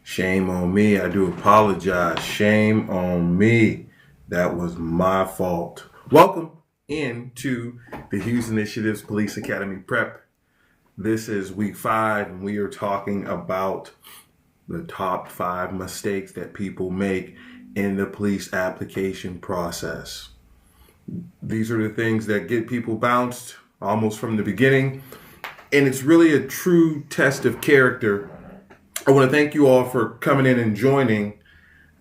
Shame on me. I do apologize. Shame on me. That was my fault. Welcome into the Hughes Initiative's Police Academy Prep. This is week 5, and we are talking about the top 5 mistakes that people make in the police application process. These are the things that get people bounced almost from the beginning, and it's really a true test of character. I want to thank you all for coming in and joining,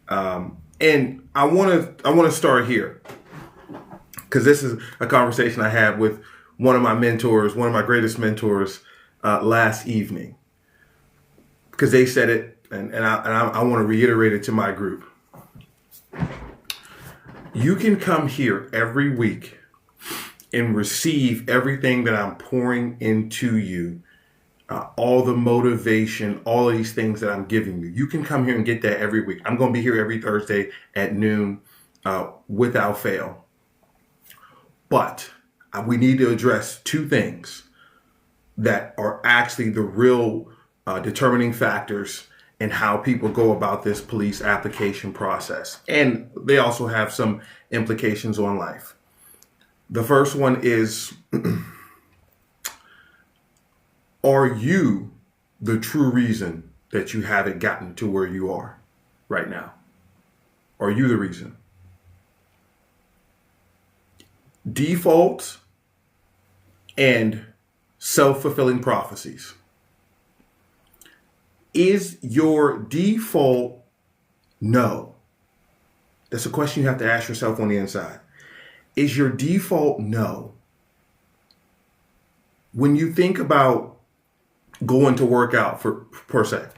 and I want to start here because this is a conversation I had with one of my mentors, one of my greatest mentors, last evening, because they said it, and I want to reiterate it to my group. You can come here every week and receive everything that I'm pouring into you, all the motivation, all of these things that I'm giving you. You can come here and get that every week. I'm going to be here every Thursday at noon without fail. But we need to address 2 things that are actually the real determining factors in how people go about this police application process. And they also have some implications on life. The first one is, are you the true reason that you haven't gotten to where you are right now? Are you the reason? Defaults and self-fulfilling prophecies. Is your default no? That's a question you have to ask yourself on the inside. Is your default no? When you think about going to work out per se,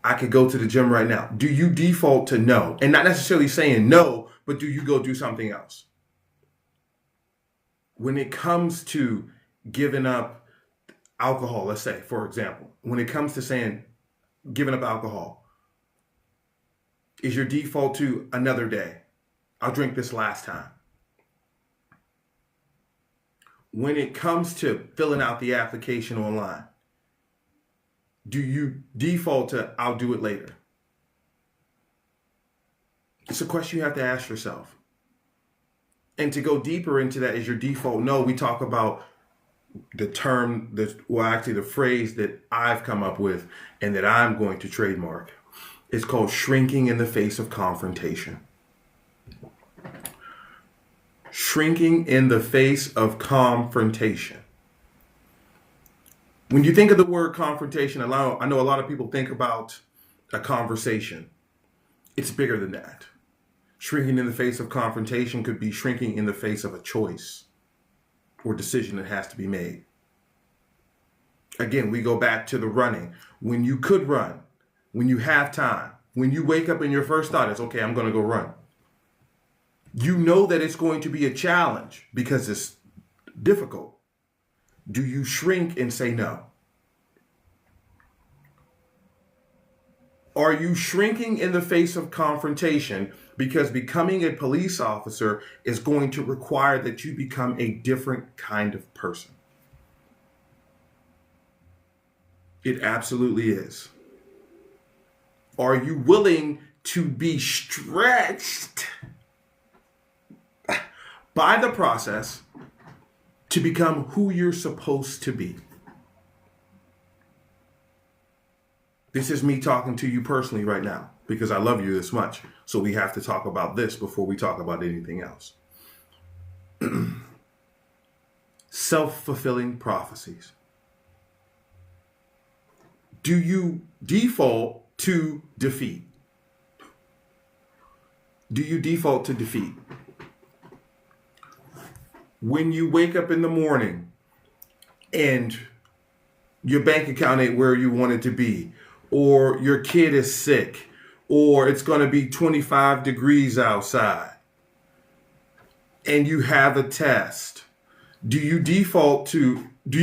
I could go to the gym right now. Do you default to no? And not necessarily saying no, but do you go do something else? When it comes to giving up alcohol, let's say, for example, when it comes to saying giving up alcohol, is your default to another day? I'll drink this last time. When it comes to filling out the application online, do you default to I'll do it later? It's a question you have to ask yourself. And to go deeper into that, is your default no? We talk about the term, the phrase that I've come up with and that I'm going to trademark. It's called shrinking in the face of confrontation. Shrinking in the face of confrontation. When you think of the word confrontation, I know a lot of people think about a conversation. It's bigger than that. Shrinking in the face of confrontation could be shrinking in the face of a choice or decision that has to be made. Again, we go back to the running. When you could run, when you have time, when you wake up and your first thought is, okay, I'm going to go run. You know that it's going to be a challenge because it's difficult. Do you shrink and say no? Are you shrinking in the face of confrontation because becoming a police officer is going to require that you become a different kind of person? It absolutely is. Are you willing to be stretched by the process to become who you're supposed to be? This is me talking to you personally right now because I love you this much. So we have to talk about this before we talk about anything else. Self-fulfilling prophecies. Do you default to defeat? Do you default to defeat? When you wake up in the morning and your bank account ain't where you want it to be, or your kid is sick, or it's going to be 25 degrees outside, and you have a test, do you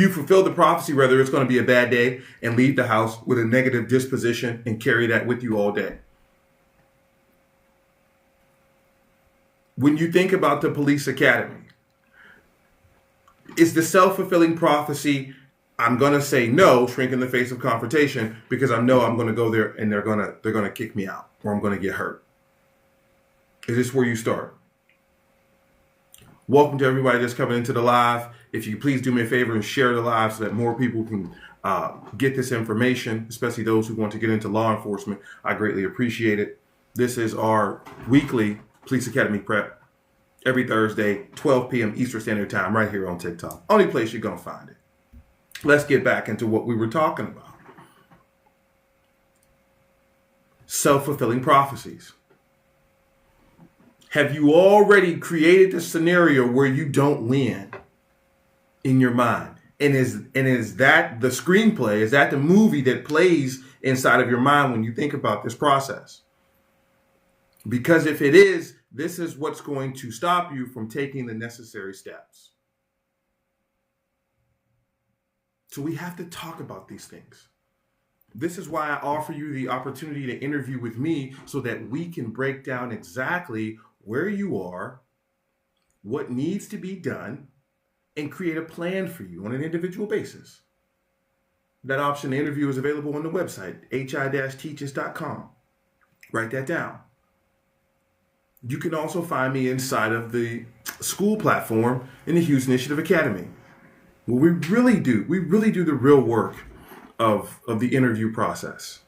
fulfill the prophecy, whether it's going to be a bad day, and leave the house with a negative disposition and carry that with you all day? When you think about the police academy, is the self-fulfilling prophecy, I'm gonna say no, shrink in the face of confrontation, because I know I'm gonna go there and they're gonna kick me out or I'm gonna get hurt. Is this where you start? Welcome to everybody that's coming into the live. If you please do me a favor and share the live so that more people can get this information, especially those who want to get into law enforcement. I greatly appreciate it. This is our weekly Police Academy prep every Thursday, 12 p.m. Eastern Standard Time, right here on TikTok. Only place you're going to find it. Let's get back into what we were talking about. Self-fulfilling prophecies. Have you already created the scenario where you don't win in your mind? And is that the screenplay? Is that the movie that plays inside of your mind when you think about this process? Because if it is, this is what's going to stop you from taking the necessary steps. So we have to talk about these things. This is why I offer you the opportunity to interview with me so that we can break down exactly where you are, what needs to be done, and create a plan for you on an individual basis. That option to interview is available on the website, hi-teaches.com. Write that down. You can also find me inside of the school platform in the Hughes Initiative Academy. Well, we really do the real work of the interview process.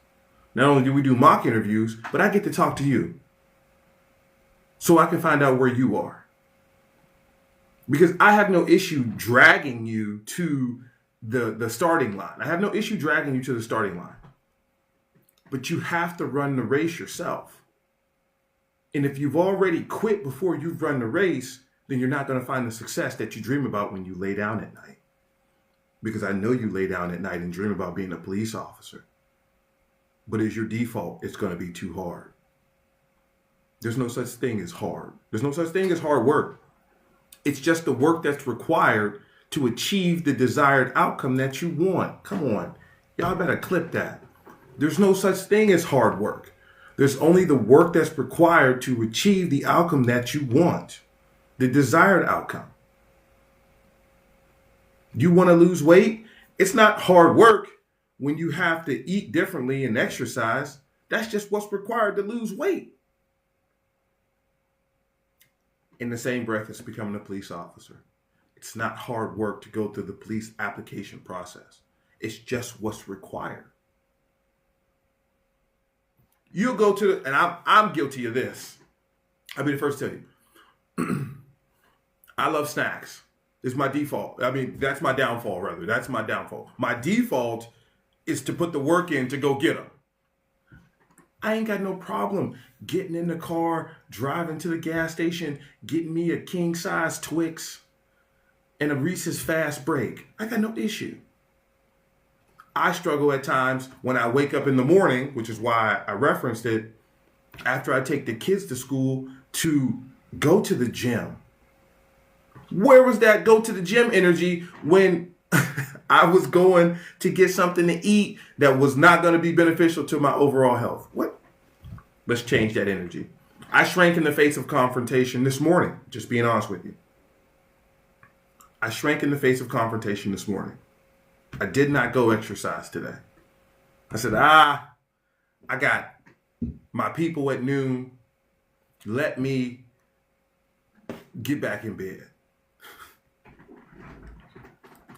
Not only do we do mock interviews, but I get to talk to you so I can find out where you are. Because I have no issue dragging you to the starting line. I have no issue dragging you to the starting line. But you have to run the race yourself. And if you've already quit before you've run the race, then you're not going to find the success that you dream about when you lay down at night. Because I know you lay down at night and dream about being a police officer. But as your default, it's going to be too hard. There's no such thing as hard. There's no such thing as hard work. It's just the work that's required to achieve the desired outcome that you want. Come on. Y'all better clip that. There's no such thing as hard work. There's only the work that's required to achieve the outcome that you want, the desired outcome. You want to lose weight? It's not hard work when you have to eat differently and exercise. That's just what's required to lose weight. In the same breath as becoming a police officer, it's not hard work to go through the police application process. It's just what's required. You'll go to, and I'm guilty of this. I'll be the first to tell you. I love snacks. It's my default. I mean, that's my downfall, rather. That's my downfall. My default is to put the work in to go get them. I ain't got no problem getting in the car, driving to the gas station, getting me a king-size Twix and a Reese's Fast Break. I got no issue. I struggle at times when I wake up in the morning, which is why I referenced it, after I take the kids to school, to go to the gym. Where was that go to the gym energy when I was going to get something to eat that was not going to be beneficial to my overall health? What? Let's change that energy. I shrank in the face of confrontation this morning, just being honest with you. I shrank in the face of confrontation this morning. I did not go exercise today. I said, I got my people at noon. Let me get back in bed.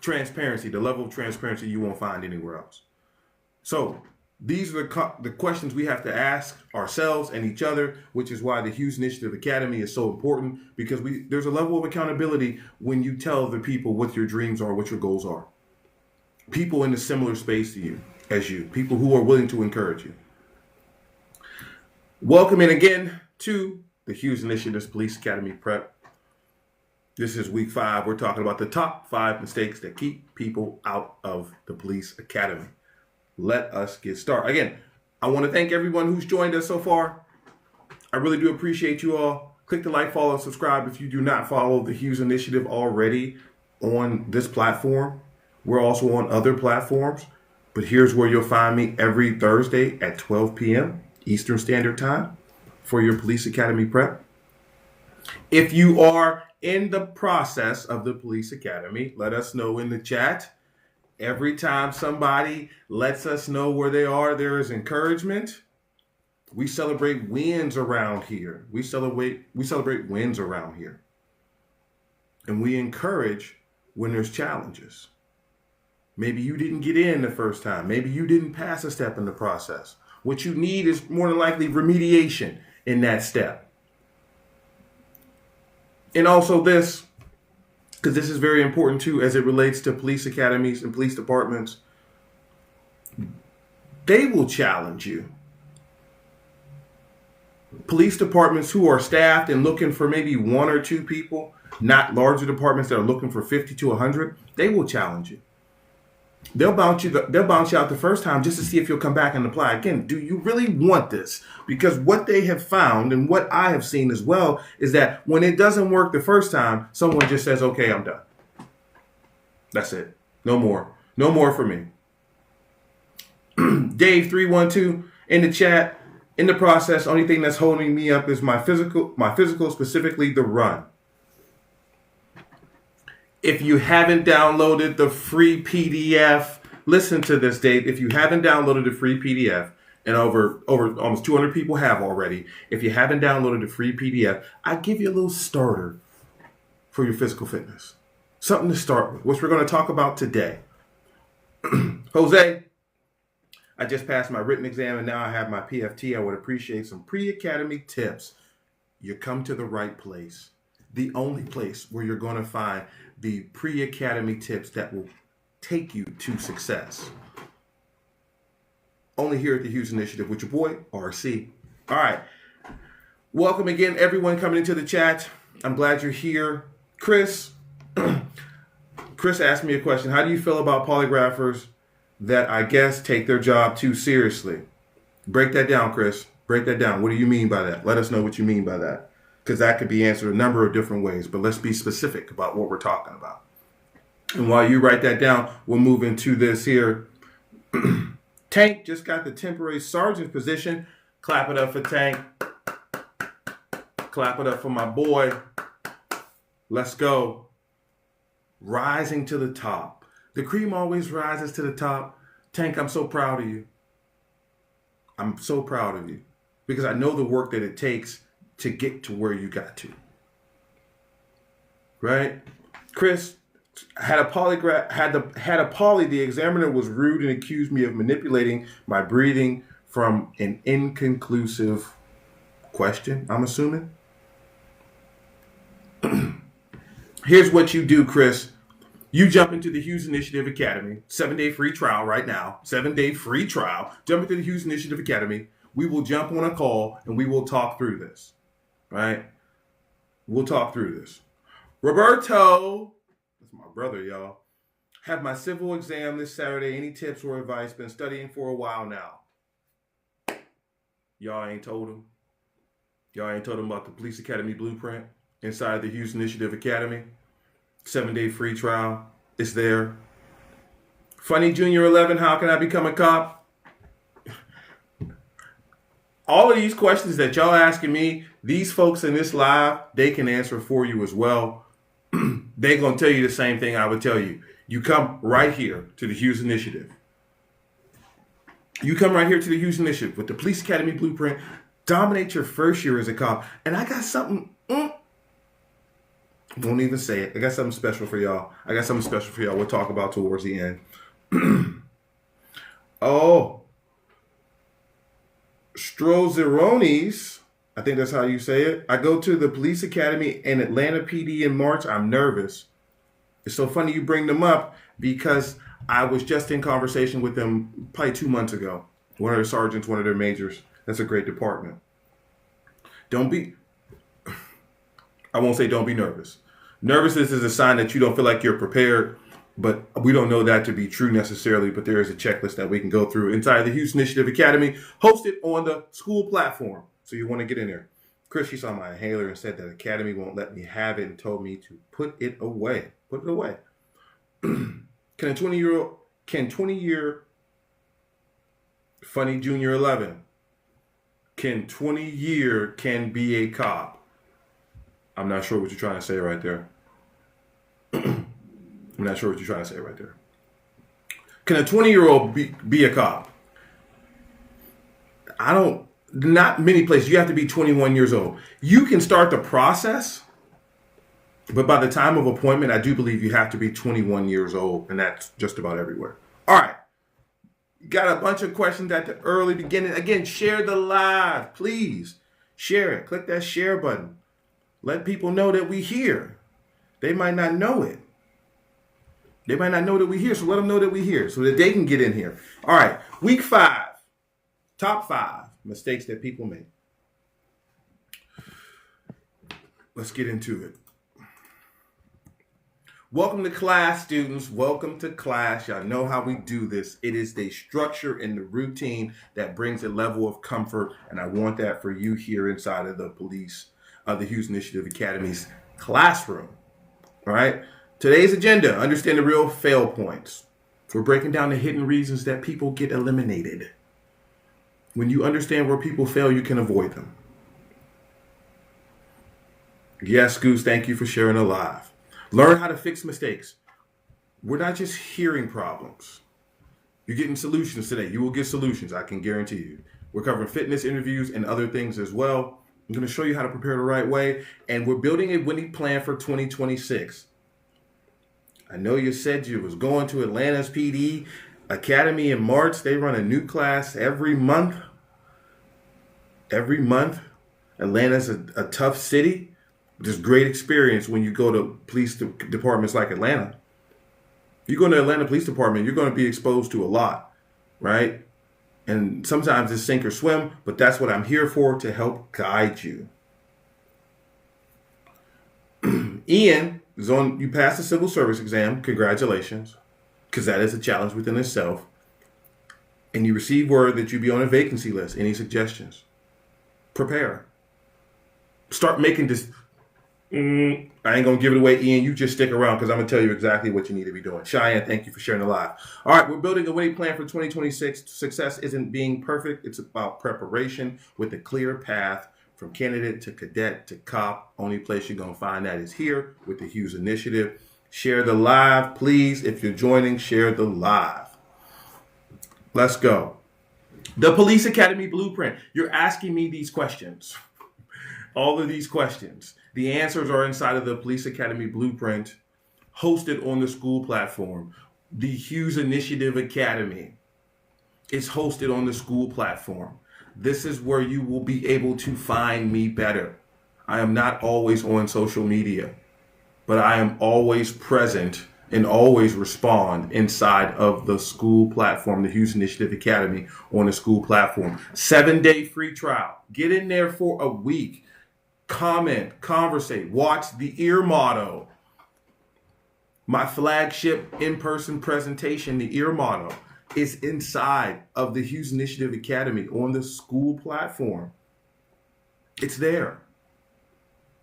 Transparency, the level of transparency you won't find anywhere else. So these are the questions we have to ask ourselves and each other, which is why the Hughes Initiative Academy is so important, because there's a level of accountability when you tell the people what your dreams are, what your goals are. People in a similar space to you, as you, people who are willing to encourage you. Welcome in again to the Hughes Initiative's Police Academy Prep. This is week 5. We're talking about the top 5 mistakes that keep people out of the police academy. Let us get started. Again, I want to thank everyone who's joined us so far. I really do appreciate you all. Click the like, follow, subscribe if you do not follow the Hughes Initiative already on this platform. We're also on other platforms, but here's where you'll find me every Thursday at 12 p.m. Eastern Standard Time for your Police Academy prep. If you are in the process of the Police Academy, let us know in the chat. Every time somebody lets us know where they are, there is encouragement. We celebrate wins around here. We celebrate wins around here. And we encourage when there's challenges. Maybe you didn't get in the first time. Maybe you didn't pass a step in the process. What you need is more than likely remediation in that step. And also this, because this is very important too as it relates to police academies and police departments. They will challenge you. Police departments who are staffed and looking for maybe one or two people, not larger departments that are looking for 50 to 100, they will challenge you. They'll bounce you out the first time just to see if you'll come back and apply again. Do you really want this? Because what they have found and what I have seen as well is that when it doesn't work the first time, someone just says, okay, I'm done. That's it. No more. No more for me. Dave 312 in the chat. In the process, only thing that's holding me up is my physical, specifically the run. If you haven't downloaded the free PDF, listen to this, Dave. If you haven't downloaded the free PDF, and over almost 200 people have already, if you haven't downloaded the free PDF, I give you a little starter for your physical fitness. Something to start with, which we're going to talk about today. Jose, I just passed my written exam and now I have my PFT. I would appreciate some pre-academy tips. You come to the right place. The only place where you're going to find the pre-academy tips that will take you to success. Only here at the Hughes Initiative with your boy, RC. All right. Welcome again, everyone coming into the chat. I'm glad you're here. Chris asked me a question. How do you feel about polygraphers that I guess take their job too seriously? Break that down, Chris. Break that down. What do you mean by that? Let us know what you mean by that. Because that could be answered a number of different ways, but let's be specific about what we're talking about. And while you write that down, we'll move into this here. Tank just got the temporary sergeant position. Clap it up for Tank. Clap it up for my boy. Let's go. Rising to the top. The cream always rises to the top. Tank, I'm so proud of you. I'm so proud of you because I know the work that it takes to get to where you got to. Right? Chris had a polygraph, had a poly. The examiner was rude and accused me of manipulating my breathing from an inconclusive question, I'm assuming. Here's what you do, Chris. You jump into the Hughes Initiative Academy, 7-day free trial right now, 7-day free trial. Jump into the Hughes Initiative Academy. We will jump on a call and we will talk through this, right? We'll talk through this. Roberto, that's my brother, y'all. Have my civil exam this Saturday. Any tips or advice? Been studying for a while now. Y'all ain't told him. Y'all ain't told him about the Police Academy Blueprint inside the Hughes Initiative Academy. 7-day free trial. It's there. Funny Junior 11, how can I become a cop? All of these questions that y'all asking me, these folks in this live, they can answer for you as well. They're going to tell you the same thing I would tell you. You come right here to the Hughes Initiative. You come right here to the Hughes Initiative with the Police Academy Blueprint. Dominate your first year as a cop. And I got something... Won't even say it. I got something special for y'all. We'll talk about towards the end. Oh. Strozerones. I think that's how you say it. I go to the Police Academy in Atlanta PD in March. I'm nervous. It's so funny you bring them up because I was just in conversation with them probably 2 months ago. One of their sergeants, one of their majors. That's a great department. I won't say don't be nervous. Nervousness is a sign that you don't feel like you're prepared, but we don't know that to be true necessarily, but there is a checklist that we can go through inside the Hughes Initiative Academy, hosted on the school platform. So you want to get in there. Chris, she saw my inhaler and said that Academy won't let me have it and told me to put it away. Put it away. Can 20-year Funny Junior 11, can 20-year can be a cop? I'm not sure what you're trying to say right there. Can a 20-year-old be a cop? Not many places. You have to be 21 years old. You can start the process, but by the time of appointment, I do believe you have to be 21 years old, and that's just about everywhere. All right. Got a bunch of questions at the early beginning. Again, share the live, please. Share it. Click that share button. Let people know that we here. They might not know it. They might not know that we're here, so let them know that we're here so that they can get in here. All right, week 5, top 5 mistakes that people make. Let's get into it. Welcome to class, students. Welcome to class. Y'all know how we do this. It is the structure and the routine that brings a level of comfort, and I want that for you here inside of the Hughes Initiative Academy's classroom. All right. Today's agenda, understand the real fail points. We're breaking down the hidden reasons that people get eliminated. When you understand where people fail, you can avoid them. Yes, Goose, thank you for sharing a live. Learn how to fix mistakes. We're not just hearing problems. You're getting solutions today. You will get solutions, I can guarantee you. We're covering fitness interviews and other things as well. I'm going to show you how to prepare the right way. And we're building a winning plan for 2026. I know you said you was going to Atlanta's PD Academy in March. They run a new class every month. Every month. Atlanta's a tough city. There's great experience when you go to police departments like Atlanta. If you go to Atlanta Police Department, you're going to be exposed to a lot, right? And sometimes it's sink or swim, but that's what I'm here for, to help guide you. Ian is on. You passed the civil service exam. Congratulations, because that is a challenge within itself. And you received word that you'd be on a vacancy list. Any suggestions? Prepare. Start making this. I ain't going to give it away, Ian. You just stick around because I'm going to tell you exactly what you need to be doing. Cheyenne, thank you for sharing the live. All right, we're building a winning plan for 2026. Success isn't being perfect. It's about preparation with a clear path from candidate to cadet to cop. Only place you're going to find that is here with the Hughes Initiative. Share the live, please. If you're joining, share the live. Let's go. The Police Academy Blueprint. You're asking me these questions. All of these questions. The answers are inside of the Police Academy Blueprint, hosted on the school platform. The Hughes Initiative Academy is hosted on the school platform. This is where you will be able to find me better. I am not always on social media, but I am always present and always respond inside of the school platform, the Hughes Initiative Academy on the school platform. 7-day free trial. Get in there for a week. Comment, conversate, watch the ear motto. My flagship in-person presentation, the ear motto, is inside of the Hughes Initiative Academy on the school platform. It's there,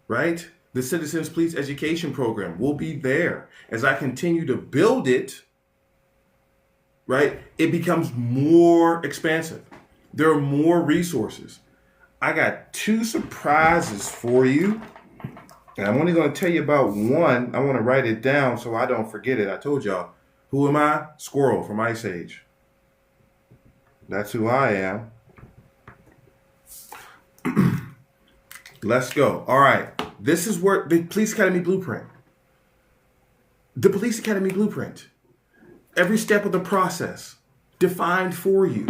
right? The Citizens Police Education Program will be there. As I continue to build it, right, it becomes more expansive. There are more resources. I got 2 surprises for you. And I'm only going to tell you about one. I want to write it down so I don't forget it. I told y'all, who am I? Squirrel from Ice Age. That's who I am. Let's go. All right. This is where the Police Academy Blueprint. The Police Academy Blueprint. Every step of the process defined for you.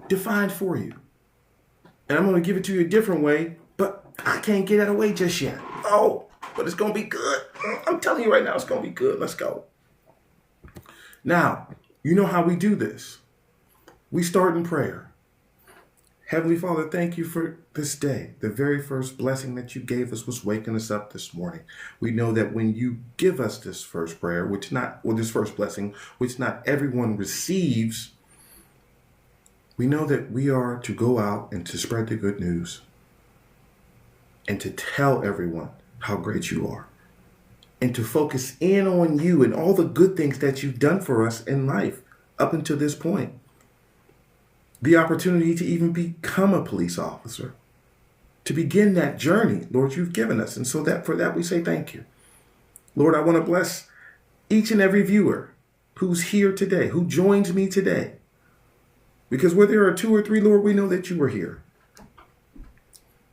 Defined for you. And I'm going to give it to you a different way, but I can't get that away just yet. Oh, but it's going to be good. I'm telling you right now, it's going to be good. Let's go. Now, you know how we do this. We start in prayer. Heavenly Father, thank you for this day. The very first blessing that you gave us was waking us up this morning. We know that when you give us this first prayer, this first blessing, which not everyone receives, we know that we are to go out and to spread the good news and to tell everyone how great you are and to focus in on you and all the good things that you've done for us in life up until this point. The opportunity to even become a police officer, to begin that journey, Lord, you've given us. And so for that we say thank you. Lord, I want to bless each and every viewer who's here today, who joins me today. Because where there are two or three, Lord, we know that you are here.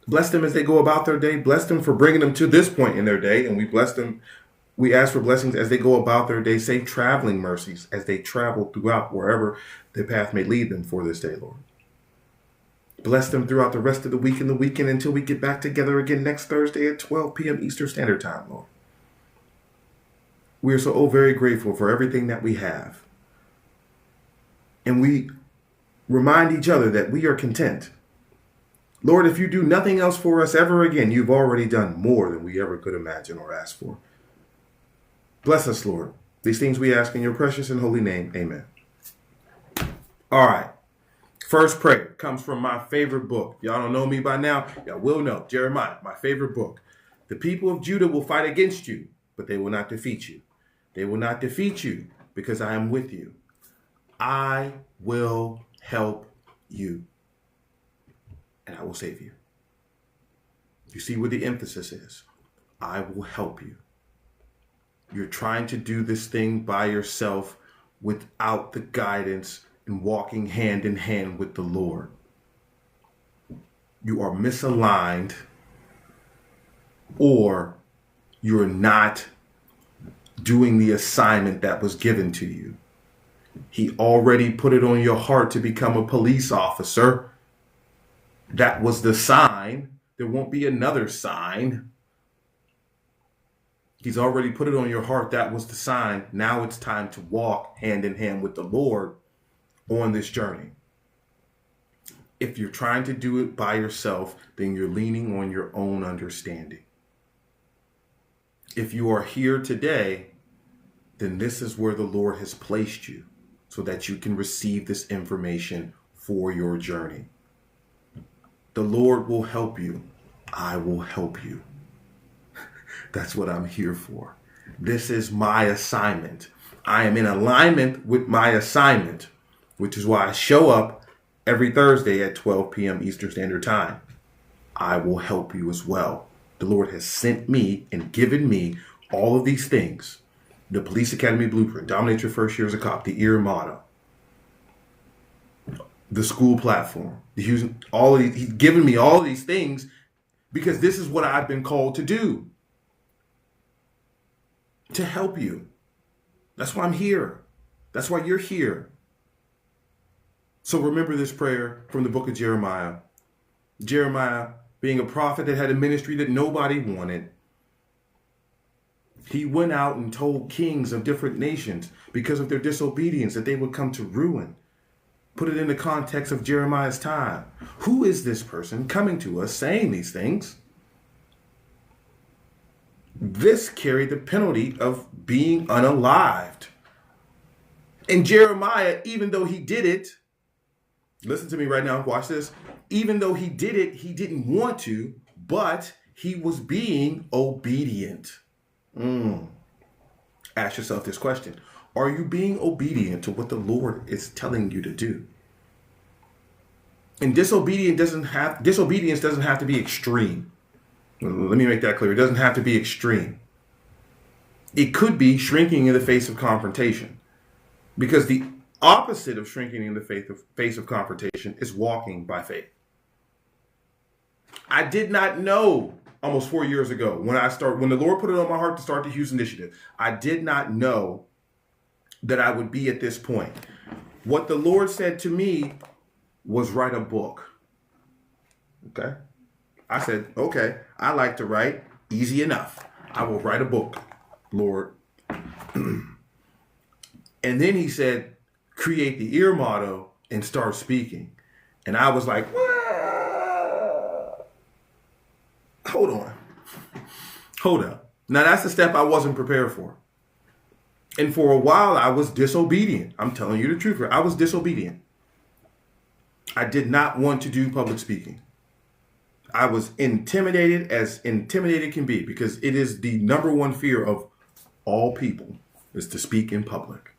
Bless them as they go about their day. Bless them for bringing them to this point in their day. And we bless them. We ask for blessings as they go about their day. Safe traveling mercies as they travel throughout wherever their path may lead them for this day, Lord. Bless them throughout the rest of the week and the weekend until we get back together again next Thursday at 12 p.m. Eastern Standard Time, Lord. We are so very grateful for everything that we have. And we remind each other that we are content. Lord, if you do nothing else for us ever again, you've already done more than we ever could imagine or ask for. Bless us, Lord. These things we ask in your precious and holy name. Amen. All right. First prayer comes from my favorite book. Y'all don't know me by now. Y'all will know. Jeremiah, my favorite book. The people of Judah will fight against you, but they will not defeat you. They will not defeat you because I am with you. I will help you. And I will save you. You see where the emphasis is. I will help you. You're trying to do this thing by yourself without the guidance and walking hand in hand with the Lord. You are misaligned, or you're not doing the assignment that was given to you. He already put it on your heart to become a police officer. That was the sign. There won't be another sign. He's already put it on your heart. That was the sign. Now it's time to walk hand in hand with the Lord on this journey. If you're trying to do it by yourself, then you're leaning on your own understanding. If you are here today, then this is where the Lord has placed you so that you can receive this information for your journey. The Lord will help you. I will help you. That's what I'm here for. This is my assignment. I am in alignment with my assignment, which is why I show up every Thursday at 12 p.m. Eastern Standard Time. I will help you as well. The Lord has sent me and given me all of these things. The Police Academy Blueprint, Dominate Your First Year as a Cop, the EAR motto, the school platform, the Hughes, all of these. He's given me all of these things because this is what I've been called to do. To help you. That's why I'm here. That's why you're here. So remember this prayer from the book of Jeremiah. Jeremiah, being a prophet that had a ministry that nobody wanted, he went out and told kings of different nations because of their disobedience that they would come to ruin. Put it in the context of Jeremiah's time. Who is this person coming to us saying these things? This carried the penalty of being unalived. And Jeremiah, even though he did it, listen to me right now, watch this. Even though he did it, he didn't want to, but he was being obedient. Ask yourself this question. Are you being obedient to what the Lord is telling you to do? And disobedience doesn't have to be extreme. Let me make that clear. It doesn't have to be extreme. It could be shrinking in the face of confrontation. Because the opposite of shrinking in the face of confrontation is walking by faith. I did not know almost 4 years ago when the Lord put it on my heart to start the Hughes Initiative. I did not know that I would be at this point. What the Lord said to me was write a book. Okay? I said, okay, I like to write. Easy enough. I will write a book, Lord. And then he said, create the EAR motto and start speaking. And I was like, what? Hold up. Now that's the step I wasn't prepared for. And for a while I was disobedient. I'm telling you the truth. I was disobedient. I did not want to do public speaking. I was intimidated as intimidated can be because it is the number one fear of all people is to speak in public.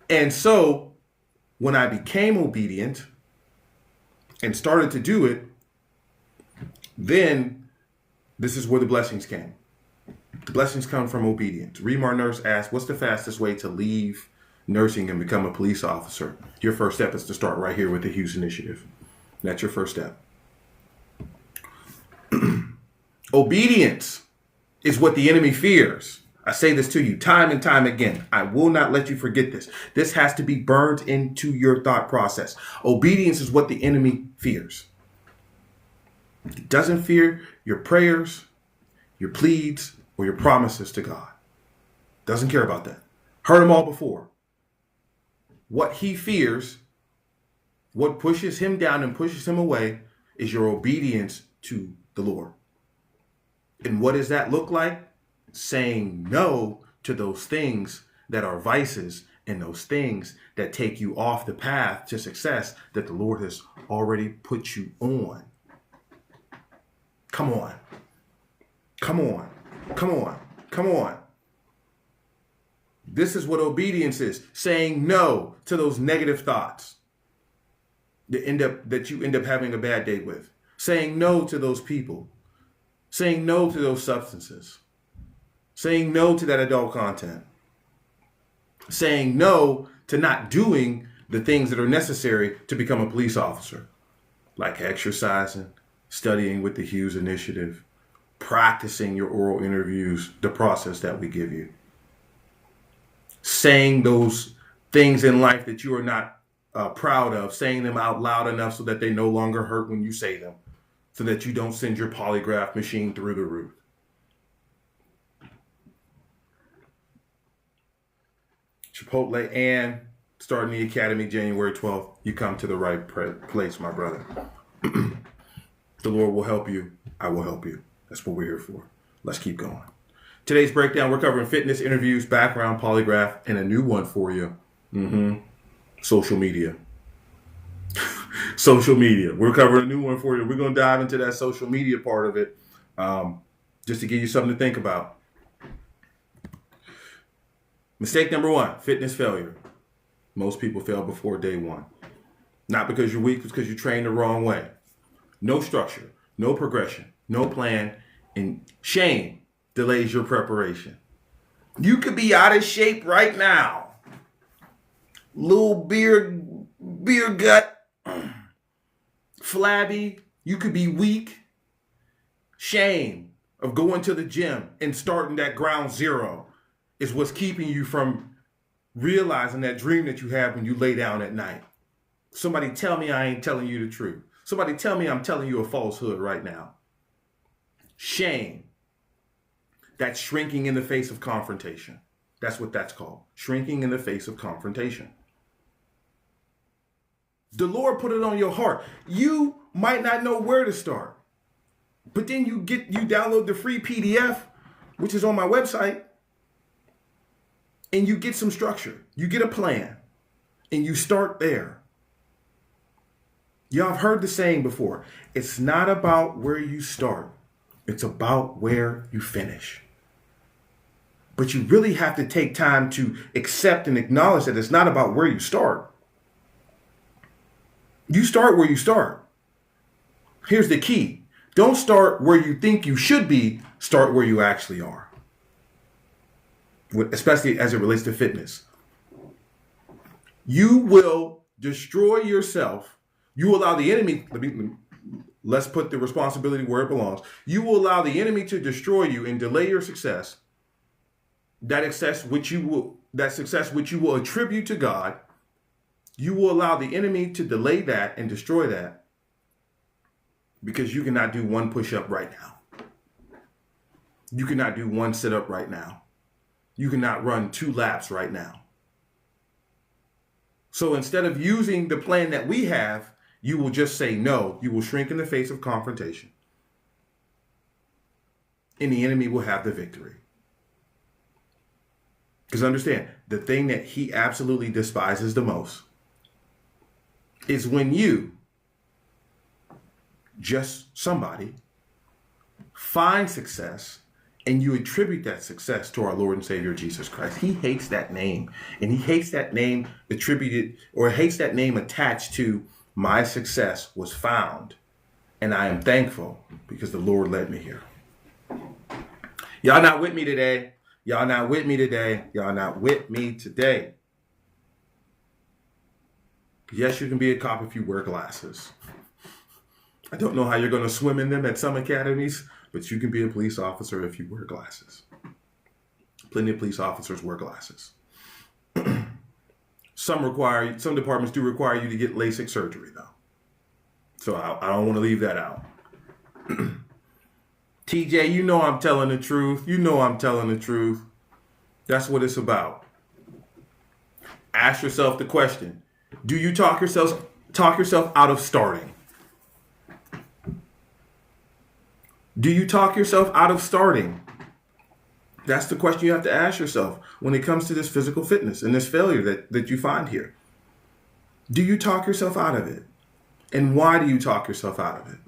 And so when I became obedient and started to do it, then this is where the blessings came. The blessings come from obedience. Remar Nurse asked, what's the fastest way to leave nursing and become a police officer? Your first step is to start right here with the Hughes Initiative. That's your first step. Obedience is what the enemy fears. I say this to you time and time again. I will not let you forget this. This has to be burned into your thought process. Obedience is what the enemy fears. He doesn't fear your prayers, your pleads, or your promises to God. Doesn't care about that. Heard them all before. What he fears, what pushes him down and pushes him away, is your obedience to the Lord. And what does that look like? Saying no to those things that are vices and those things that take you off the path to success that the Lord has already put you on. Come on. Come on. Come on. Come on. This is what obedience is. Saying no to those negative thoughts that you end up having a bad day with. Saying no to those people. Saying no to those substances. Saying no to that adult content. Saying no to not doing the things that are necessary to become a police officer. Like exercising, studying with the Hughes Initiative, practicing your oral interviews, the process that we give you. Saying those things in life that you are not proud of, saying them out loud enough so that they no longer hurt when you say them, so that you don't send your polygraph machine through the roof. Chipotle and starting the academy January 12th, you come to the right place, my brother. The Lord will help you. I will help you. That's what we're here for. Let's keep going. Today's breakdown, we're covering fitness, interviews, background, polygraph, and a new one for you. Social media. Social media. We're covering a new one for you. We're going to dive into that social media part of it just to give you something to think about. Mistake number one, fitness failure. Most people fail before day one. Not because you're weak, it's because you trained the wrong way. No structure, no progression, no plan, and shame delays your preparation. You could be out of shape right now. Little beer gut, flabby. You could be weak. Shame of going to the gym and starting that ground zero is what's keeping you from realizing that dream that you have when you lay down at night. Somebody tell me I ain't telling you the truth. Somebody tell me I'm telling you a falsehood right now. Shame. That's shrinking in the face of confrontation. That's what that's called. Shrinking in the face of confrontation. The Lord put it on your heart. You might not know where to start. But then you download the free PDF, which is on my website, and you get some structure. You get a plan, and you start there. Y'all have heard the saying before. It's not about where you start. It's about where you finish. But you really have to take time to accept and acknowledge that it's not about where you start. You start where you start. Here's the key. Don't start where you think you should be. Start where you actually are. Especially as it relates to fitness. You will destroy yourself. You allow the enemy, let's put the responsibility where it belongs. You will allow the enemy to destroy you and delay your success. That success which you will attribute to God. You will allow the enemy to delay that and destroy that because you cannot do one push-up right now. You cannot do one sit-up right now. You cannot run 2 laps right now. So instead of using the plan that we have, you will just say no. You will shrink in the face of confrontation. And the enemy will have the victory. Because understand, the thing that he absolutely despises the most is when you, just somebody, find success and you attribute that success to our Lord and Savior Jesus Christ. He hates that name, and he hates that name attributed, or hates that name attached to my success was found, and I am thankful because the Lord led me here. Y'all not with me today. Y'all not with me today. Y'all not with me today. Yes, you can be a cop if you wear glasses. I don't know how you're going to swim in them at some academies, but you can be a police officer if you wear glasses. Plenty of police officers wear glasses. Some departments do require you to get LASIK surgery, though. So I don't want to leave that out. TJ, you know I'm telling the truth. You know I'm telling the truth. That's what it's about. Ask yourself the question: do you talk yourself out of starting? Do you talk yourself out of starting? That's the question you have to ask yourself when it comes to this physical fitness and this failure that you find here. Do you talk yourself out of it? And why do you talk yourself out of it?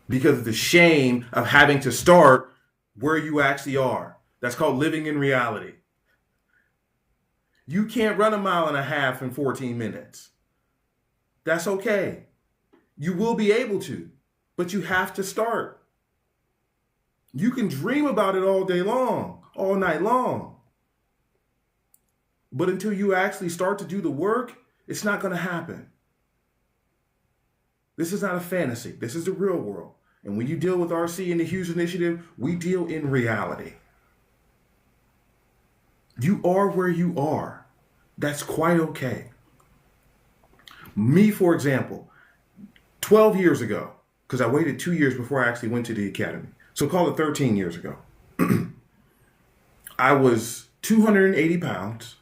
Because of the shame of having to start where you actually are. That's called living in reality. You can't run 1.5 miles in 14 minutes. That's okay. You will be able to, but you have to start. You can dream about it all day long, all night long. But until you actually start to do the work, it's not going to happen. This is not a fantasy. This is the real world. And when you deal with RC and the Hughes Initiative, we deal in reality. You are where you are. That's quite okay. Me, for example, 12 years ago, because I waited 2 years before I actually went to the academy. So call it 13 years ago. I was 280 pounds.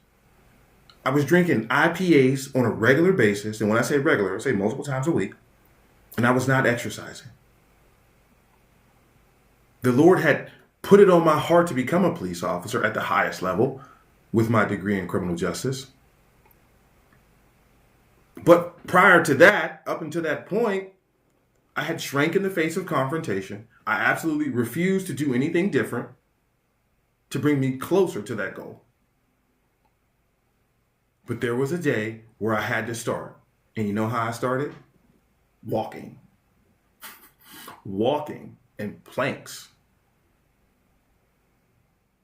I was drinking IPAs on a regular basis. And when I say regular, I say multiple times a week. And I was not exercising. The Lord had put it on my heart to become a police officer at the highest level with my degree in criminal justice. But prior to that, up until that point, I had shrank in the face of confrontation. I absolutely refused to do anything different to bring me closer to that goal. But there was a day where I had to start. And you know how I started? Walking. Walking in planks.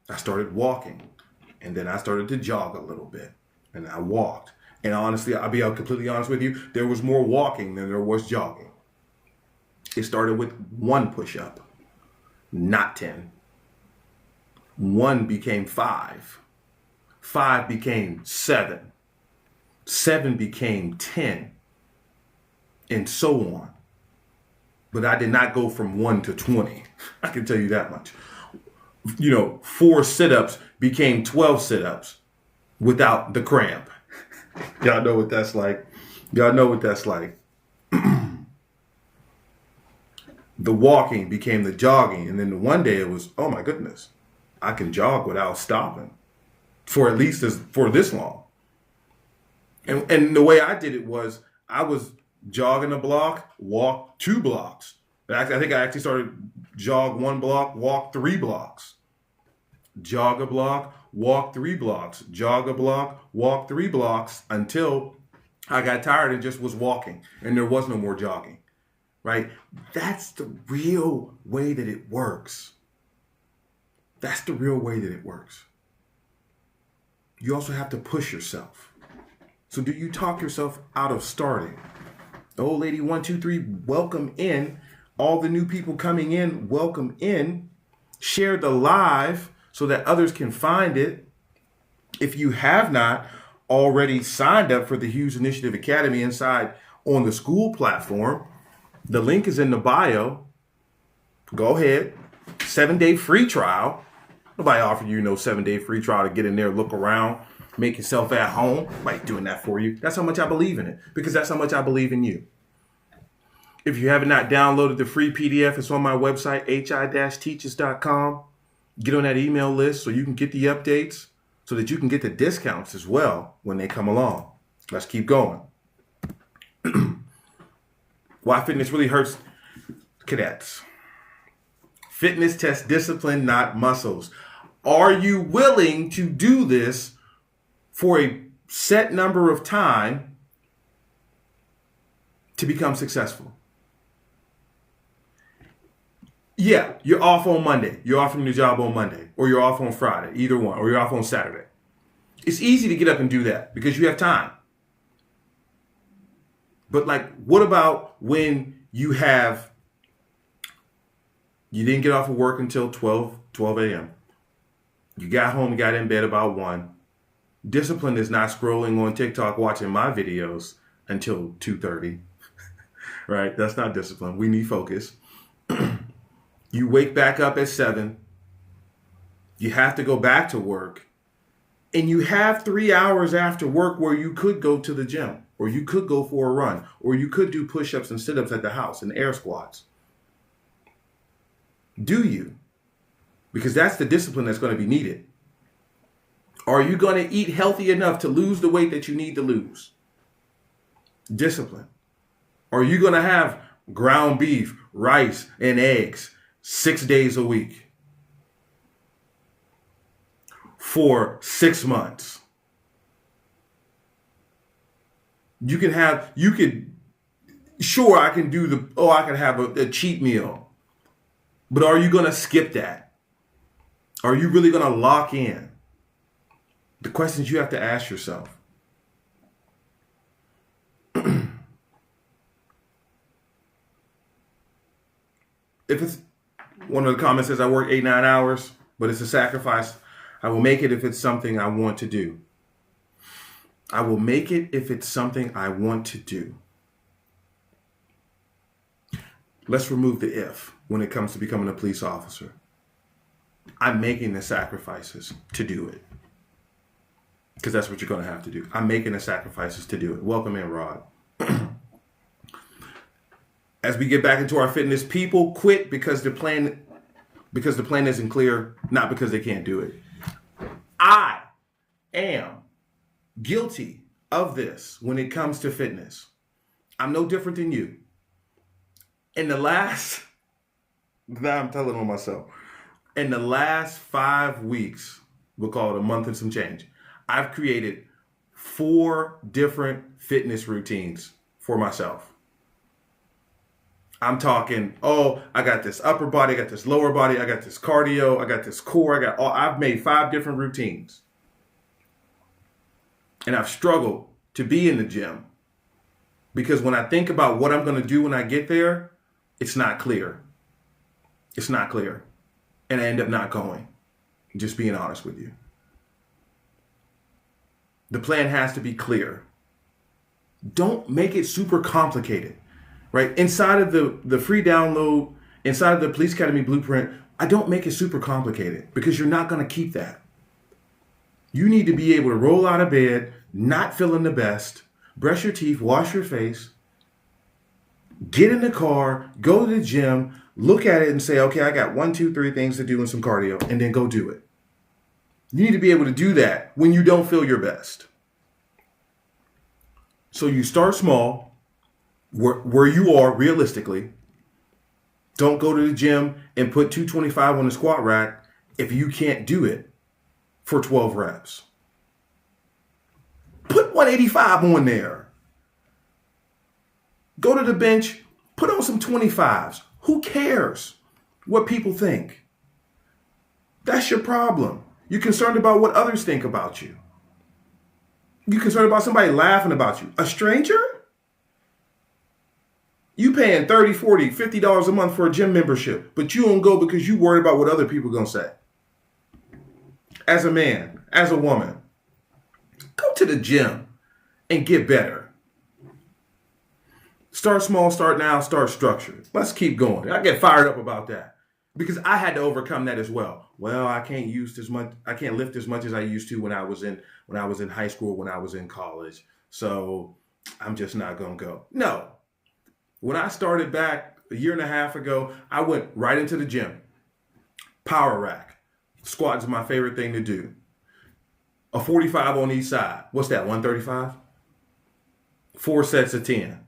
I started walking, and then I started to jog a little bit, and I walked. And honestly, I'll be completely honest with you, there was more walking than there was jogging. It started with 1 push-up, not 10. 1 became 5. 5 became 7. 7 became 10, and so on. But I did not go from 1 to 20. I can tell you that much. 4 sit-ups became 12 sit-ups without the cramp. Y'all know what that's like. Y'all know what that's like. The walking became the jogging. And then one day it was, oh my goodness, I can jog without stopping for at least for this long. And the way I did it was I was jogging a block, walk 2 blocks. I think I actually started jog 1 block, walk 3 blocks. Jog a block, walk 3 blocks. Jog a block, walk 3 blocks until I got tired and just was walking and there was no more jogging, right? That's the real way that it works. That's the real way that it works. You also have to push yourself. So do you talk yourself out of starting? Old lady 123, welcome in. All the new people coming in, welcome in. Share the live so that others can find it. If you have not already signed up for the Hughes Initiative Academy inside on the school platform, the link is in the bio. Go ahead. 7-day free trial. Nobody offered you no 7-day free trial to get in there, look around, make yourself at home. Nobody's doing that for you. That's how much I believe in it, because that's how much I believe in you. If you have not downloaded the free PDF, it's on my website, hi-teaches.com. Get on that email list so you can get the updates, so that you can get the discounts as well when they come along. Let's keep going. Why fitness really hurts cadets. Fitness tests discipline, not muscles. Are you willing to do this for a set number of time to become successful? Yeah, you're off on Monday. You're off from your job on Monday, or you're off on Friday, either one, or you're off on Saturday. It's easy to get up and do that because you have time. But like, what about when you didn't get off of work until 12 a.m. You got home, got in bed about 1. Discipline is not scrolling on TikTok watching my videos until 2:30. Right? That's not discipline. We need focus. You wake back up at 7. You have to go back to work. And you have 3 hours after work where you could go to the gym, or you could go for a run, or you could do push-ups and sit-ups at the house and air squats. Do you? Because that's the discipline that's going to be needed. Are you going to eat healthy enough to lose the weight that you need to lose? Discipline. Are you going to have ground beef, rice, and eggs 6 days a week for 6 months? Sure, I can have a cheat meal. But are you going to skip that? Are you really going to lock in? The questions you have to ask yourself. If it's one of the comments says I work 8-9 hours, but it's a sacrifice, I will make it if it's something I want to do. I will make it if it's something I want to do. Let's remove the if when it comes to becoming a police officer. I'm making the sacrifices to do it. Because that's what you're going to have to do. I'm making the sacrifices to do it. Welcome in, Rod. As we get back into our fitness, people quit because the plan isn't clear, not because they can't do it. I am guilty of this when it comes to fitness. I'm no different than you. Now I'm telling on myself. In the last 5 weeks, we'll call it a month and some change, I've created 4 different fitness routines for myself. I'm talking, I got this upper body, I got this lower body, I got this cardio, I got this core, I've made 5 different routines. And I've struggled to be in the gym because when I think about what I'm going to do when I get there, it's not clear. It's not clear. And I end up not going. Just being honest with you. The plan has to be clear. Don't make it super complicated, right? Inside of the free download, inside of the Police Academy Blueprint, I don't make it super complicated because you're not going to keep that. You need to be able to roll out of bed, not feeling the best, brush your teeth, wash your face, get in the car, go to the gym, look at it and say, okay, I got 1, 2, 3 things to do and some cardio, and then go do it. You need to be able to do that when you don't feel your best. So you start small, where you are realistically. Don't go to the gym and put 225 on the squat rack if you can't do it for 12 reps. Put 185 on there. Go to the bench, put on some 25s. Who cares what people think? That's your problem. You're concerned about what others think about you. You're concerned about somebody laughing about you. A stranger? You paying $30, $40, $50 a month for a gym membership, but you don't go because you worried about what other people are going to say. As a man, as a woman, go to the gym and get better. Start small, start now, start structured. Let's keep going. I get fired up about that because I had to overcome that as well. Well, I can't lift as much as I used to when I was in high school, when I was in college. So I'm just not going to go. No. When I started back a year and a half ago, I went right into the gym. Power rack. Squat is my favorite thing to do. A 45 on each side. What's that, 135? 4 sets of 10.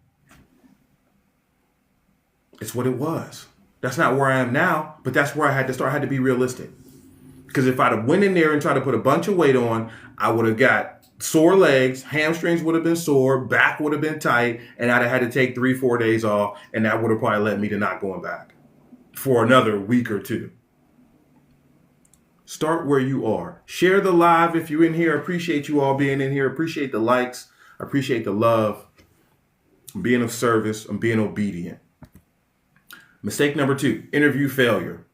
It's what it was. That's not where I am now, but that's where I had to start. I had to be realistic. Because if I'd have went in there and tried to put a bunch of weight on, I would have got sore legs, hamstrings would have been sore, back would have been tight, and I'd have had to take 3-4 days off, and that would have probably led me to not going back. for another week or two. Start where you are. Share the live if you're in here. Appreciate you all being in here. Appreciate the likes. Appreciate the love. I'm being of service. I'm being obedient. Mistake number 2, interview failure.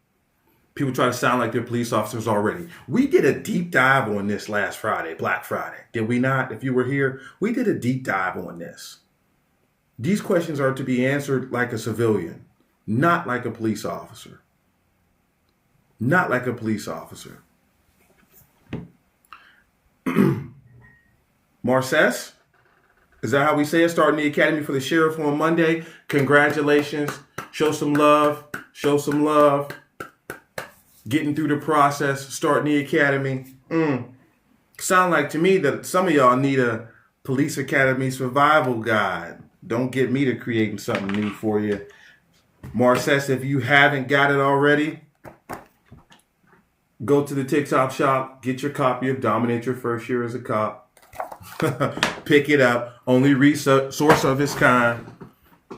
People try to sound like they're police officers already. We did a deep dive on this last Friday, Black Friday. Did we not? If you were here, we did a deep dive on this. These questions are to be answered like a civilian, not like a police officer. Not like a police officer. Marcess, is that how we say it? Starting the academy for the sheriff on Monday. Congratulations. Show some love. Show some love. Getting through the process, starting the academy. Sound like to me that some of y'all need a police academy survival guide. Don't get me to creating something new for you. Marcess, if you haven't got it already, go to the TikTok shop, get your copy of Dominate Your First Year as a Cop. Pick it up. Only resource of its kind.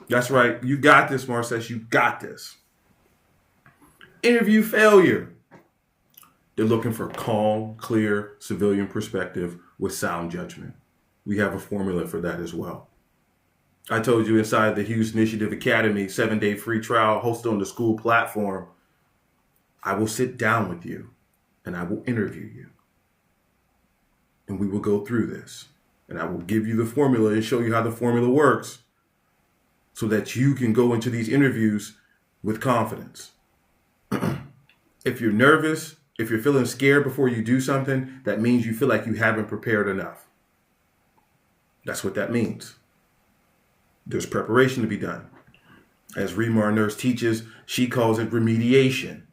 That's right. You got this, Marcess. You got this. Interview failure. They're looking for calm, clear civilian perspective with sound judgment. We have a formula for that as well. I told you inside the Hughes Initiative Academy, 7-day free trial hosted on the school platform, I will sit down with you and I will interview you. And we will go through this. And I will give you the formula and show you how the formula works so that you can go into these interviews with confidence. If you're nervous, if you're feeling scared before you do something, that means you feel like you haven't prepared enough. That's what that means. There's preparation to be done. As Rima, our nurse, teaches, she calls it remediation.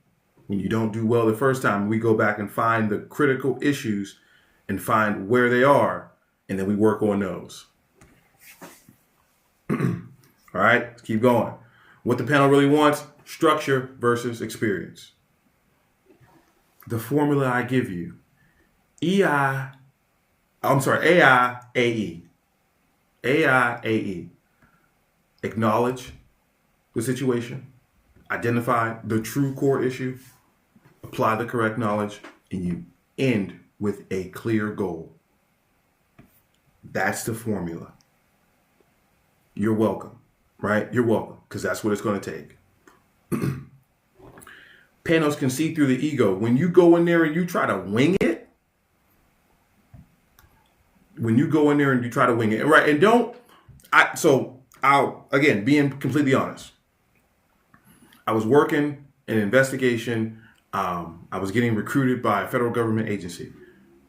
When you don't do well the first time, we go back and find the critical issues and find where they are, and then we work on those. All right, let's keep going. What the panel really wants, structure versus experience. The formula I give you, AIAE. AIAE. Acknowledge the situation, identify the true core issue, apply the correct knowledge, and you end with a clear goal. That's the formula. You're welcome, right? You're welcome, because that's what it's going to take. Panels can see through the ego. When you go in there and you try to wing it, right? And I'll, again, being completely honest, I was working in an investigation. I was getting recruited by a federal government agency,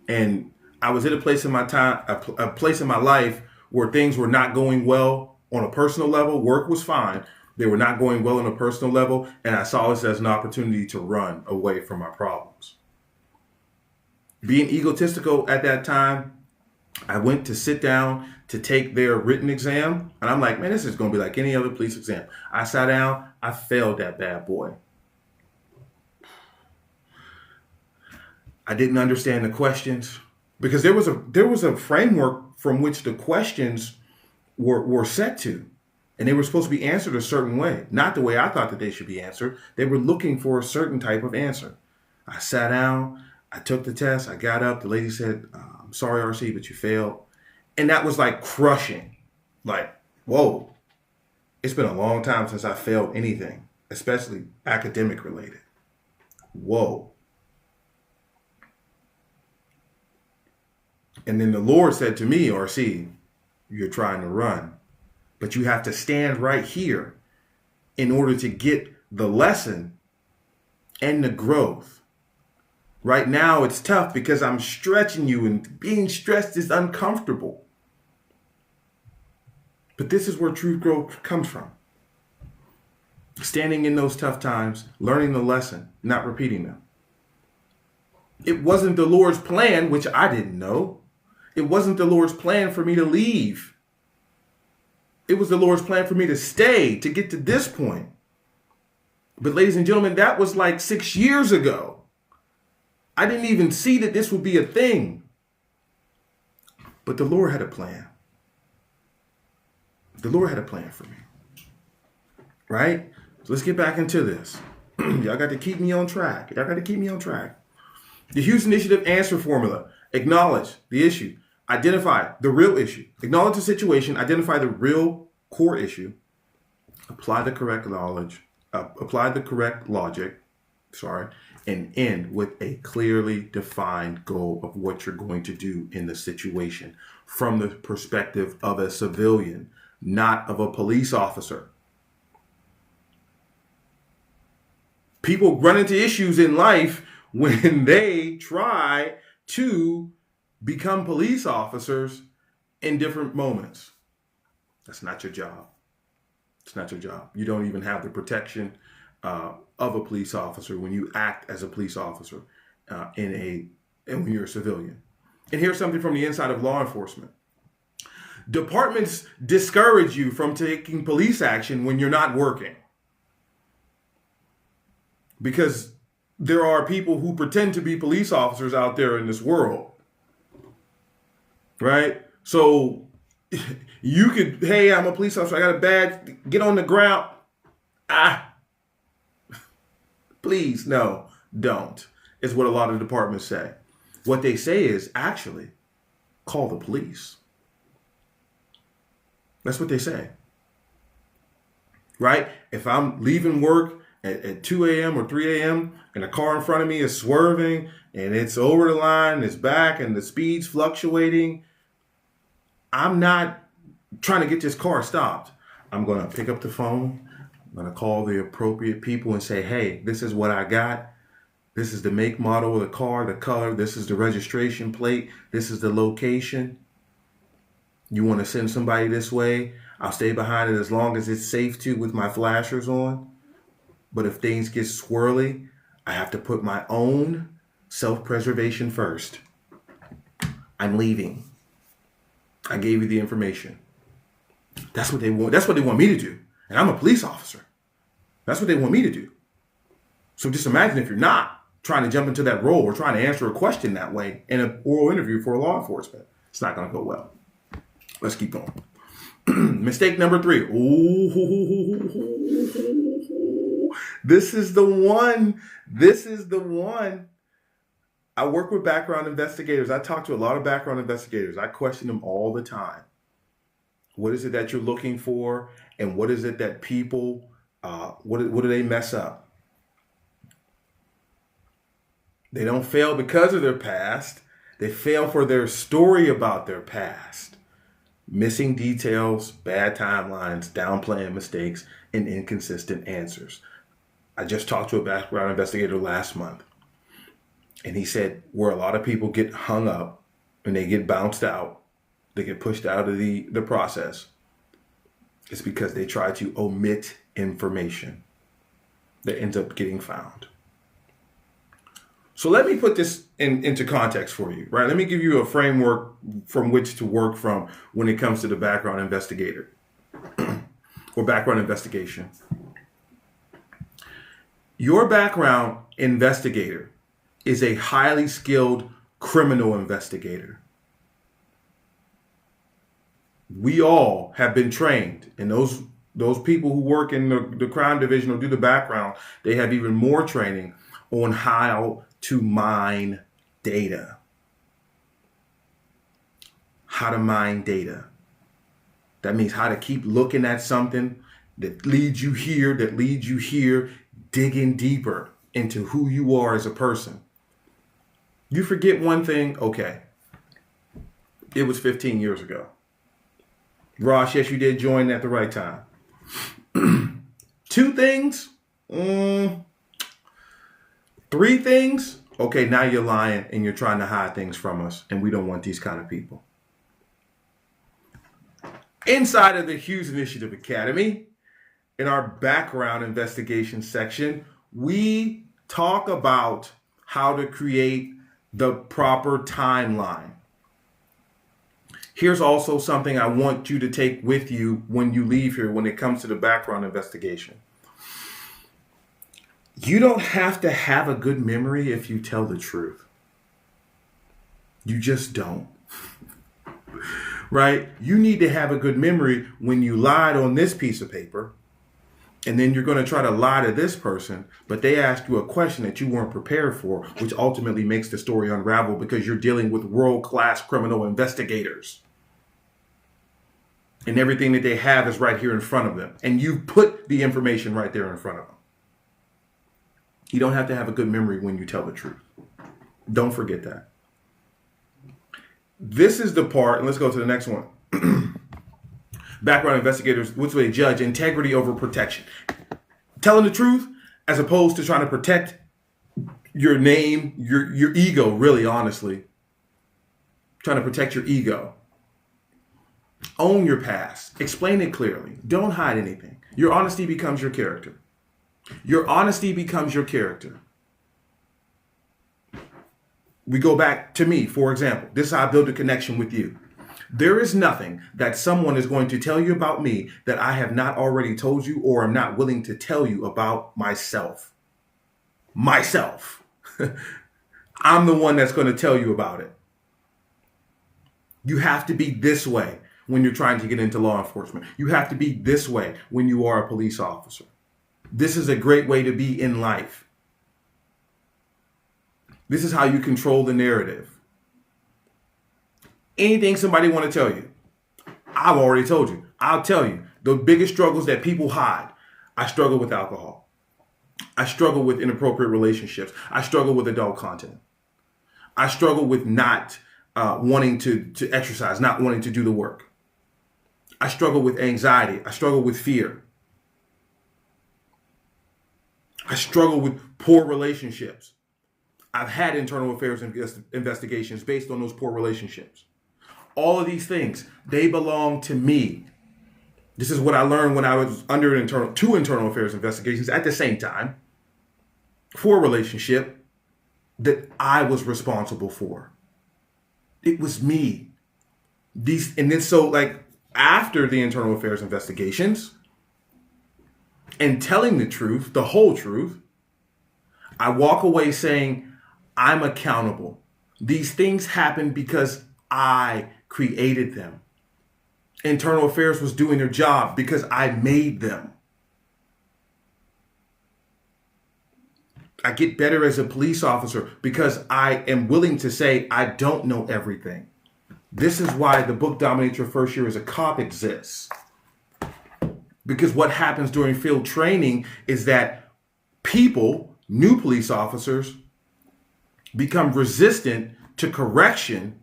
and I was at a place in my life where things were not going well on a personal level. Work was fine. They were not going well on a personal level, and I saw this as an opportunity to run away from my problems. Being egotistical at that time, I went to sit down to take their written exam, and I'm like, man, this is going to be like any other police exam. I sat down, I failed that bad boy. I didn't understand the questions because there was a framework from which the questions were set to. And they were supposed to be answered a certain way, not the way I thought that they should be answered. They were looking for a certain type of answer. I sat down, I took the test, I got up. The lady said, I'm sorry, RC, but you failed. And that was like crushing. Like, whoa, it's been a long time since I failed anything, especially academic related. Whoa. And then the Lord said to me, RC, you're trying to run. But you have to stand right here in order to get the lesson and the growth. Right now, it's tough because I'm stretching you, and being stressed is uncomfortable. But this is where true growth comes from. Standing in those tough times, learning the lesson, not repeating them. It wasn't the Lord's plan, which I didn't know. It wasn't the Lord's plan for me to leave. It was the Lord's plan for me to stay, to get to this point. But ladies and gentlemen, that was like 6 years ago. I didn't even see that this would be a thing. But the Lord had a plan. The Lord had a plan for me. Right? So let's get back into this. Y'all got to keep me on track. Y'all got to keep me on track. The Hughes Initiative answer formula. Acknowledge the issue. Identify the real issue. Acknowledge the situation. Identify the real core issue. Apply the correct knowledge. Apply the correct logic. And end with a clearly defined goal of what you're going to do in the situation from the perspective of a civilian, not of a police officer. People run into issues in life when they try to become police officers in different moments. That's not your job. It's not your job. You don't even have the protection of a police officer when you act as a police officer and when you're a civilian. And here's something from the inside of law enforcement. Departments discourage you from taking police action when you're not working, because there are people who pretend to be police officers out there in this world, right? So you could, hey, I'm a police officer, I got a badge, get on the ground. Please, no, don't, is what a lot of departments say. What they say is actually call the police. That's what they say, right? If I'm leaving work at 2 a.m. or 3 a.m. and a car in front of me is swerving and it's over the line, it's back and the speed's fluctuating, I'm not trying to get this car stopped. I'm going to pick up the phone. I'm going to call the appropriate people and say, hey, this is what I got. This is the make, model of the car, the color. This is the registration plate. This is the location. You want to send somebody this way? I'll stay behind it as long as it's safe to with my flashers on. But if things get swirly, I have to put my own self-preservation first. I'm leaving. I gave you the information. That's what they want. That's what they want me to do. And I'm a police officer. That's what they want me to do. So just imagine if you're not trying to jump into that role or trying to answer a question that way in an oral interview for law enforcement. It's not going to go well. Let's keep going. Mistake number 3. Ooh, this is the one. This is the one. I work with background investigators. I talk to a lot of background investigators. I question them all the time. What is it that you're looking for? And what is it that people, what do they mess up? They don't fail because of their past. They fail for their story about their past. Missing details, bad timelines, downplaying mistakes, and inconsistent answers. I just talked to a background investigator last month. And he said where a lot of people get hung up and they get bounced out, they get pushed out of the process, it's because they try to omit information that ends up getting found. So let me put this into context for you, right? Let me give you a framework from which to work from when it comes to the background investigator or background investigation. Your background investigator is a highly skilled criminal investigator. We all have been trained, and those people who work in the crime division or do the background, they have even more training on how to mine data. How to mine data. That means how to keep looking at something that leads you here, digging deeper into who you are as a person. You forget one thing, okay. It was 15 years ago. Ross, yes, you did join at the right time. 2 things? 3 things? Okay, now you're lying and you're trying to hide things from us, and we don't want these kind of people. Inside of the Hughes Initiative Academy, in our background investigation section, we talk about how to create the proper timeline. Here's also something I want you to take with you when you leave here when it comes to the background investigation. You don't have to have a good memory if you tell the truth. You just don't. Right? You need to have a good memory when you lied on this piece of paper And then you're going to try to lie to this person, but they ask you a question that you weren't prepared for, which ultimately makes the story unravel because you're dealing with world-class criminal investigators. And everything that they have is right here in front of them. And you put the information right there in front of them. You don't have to have a good memory when you tell the truth. Don't forget that. This is the part, and let's go to the next one. Background investigators, which way judge integrity over protection. Telling the truth as opposed to trying to protect your name, your ego, really, honestly. Trying to protect your ego. Own your past. Explain it clearly. Don't hide anything. Your honesty becomes your character. Your honesty becomes your character. We go back to me, for example. This is how I build a connection with you. There is nothing that someone is going to tell you about me that I have not already told you or am not willing to tell you about myself. Myself. I'm the one that's going to tell you about it. You have to be this way when you're trying to get into law enforcement. You have to be this way when you are a police officer. This is a great way to be in life. This is how you control the narrative. Anything somebody want to tell you, I've already told you. I'll tell you. The biggest struggles that people hide. I struggle with alcohol. I struggle with inappropriate relationships. I struggle with adult content. I struggle with not wanting to exercise, not wanting to do the work. I struggle with anxiety. I struggle with fear. I struggle with poor relationships. I've had internal affairs investigations based on those poor relationships. All of these things, they belong to me. This is what I learned when I was under two internal affairs investigations at the same time for a relationship that I was responsible for. It was me. After the internal affairs investigations and telling the truth, the whole truth, I walk away saying, I'm accountable. These things happened because I created them. Internal affairs was doing their job because I made them. I get better as a police officer because I am willing to say I don't know everything. This is why the book Dominate Your First Year as a Cop exists. Because what happens during field training is that people, new police officers, become resistant to correction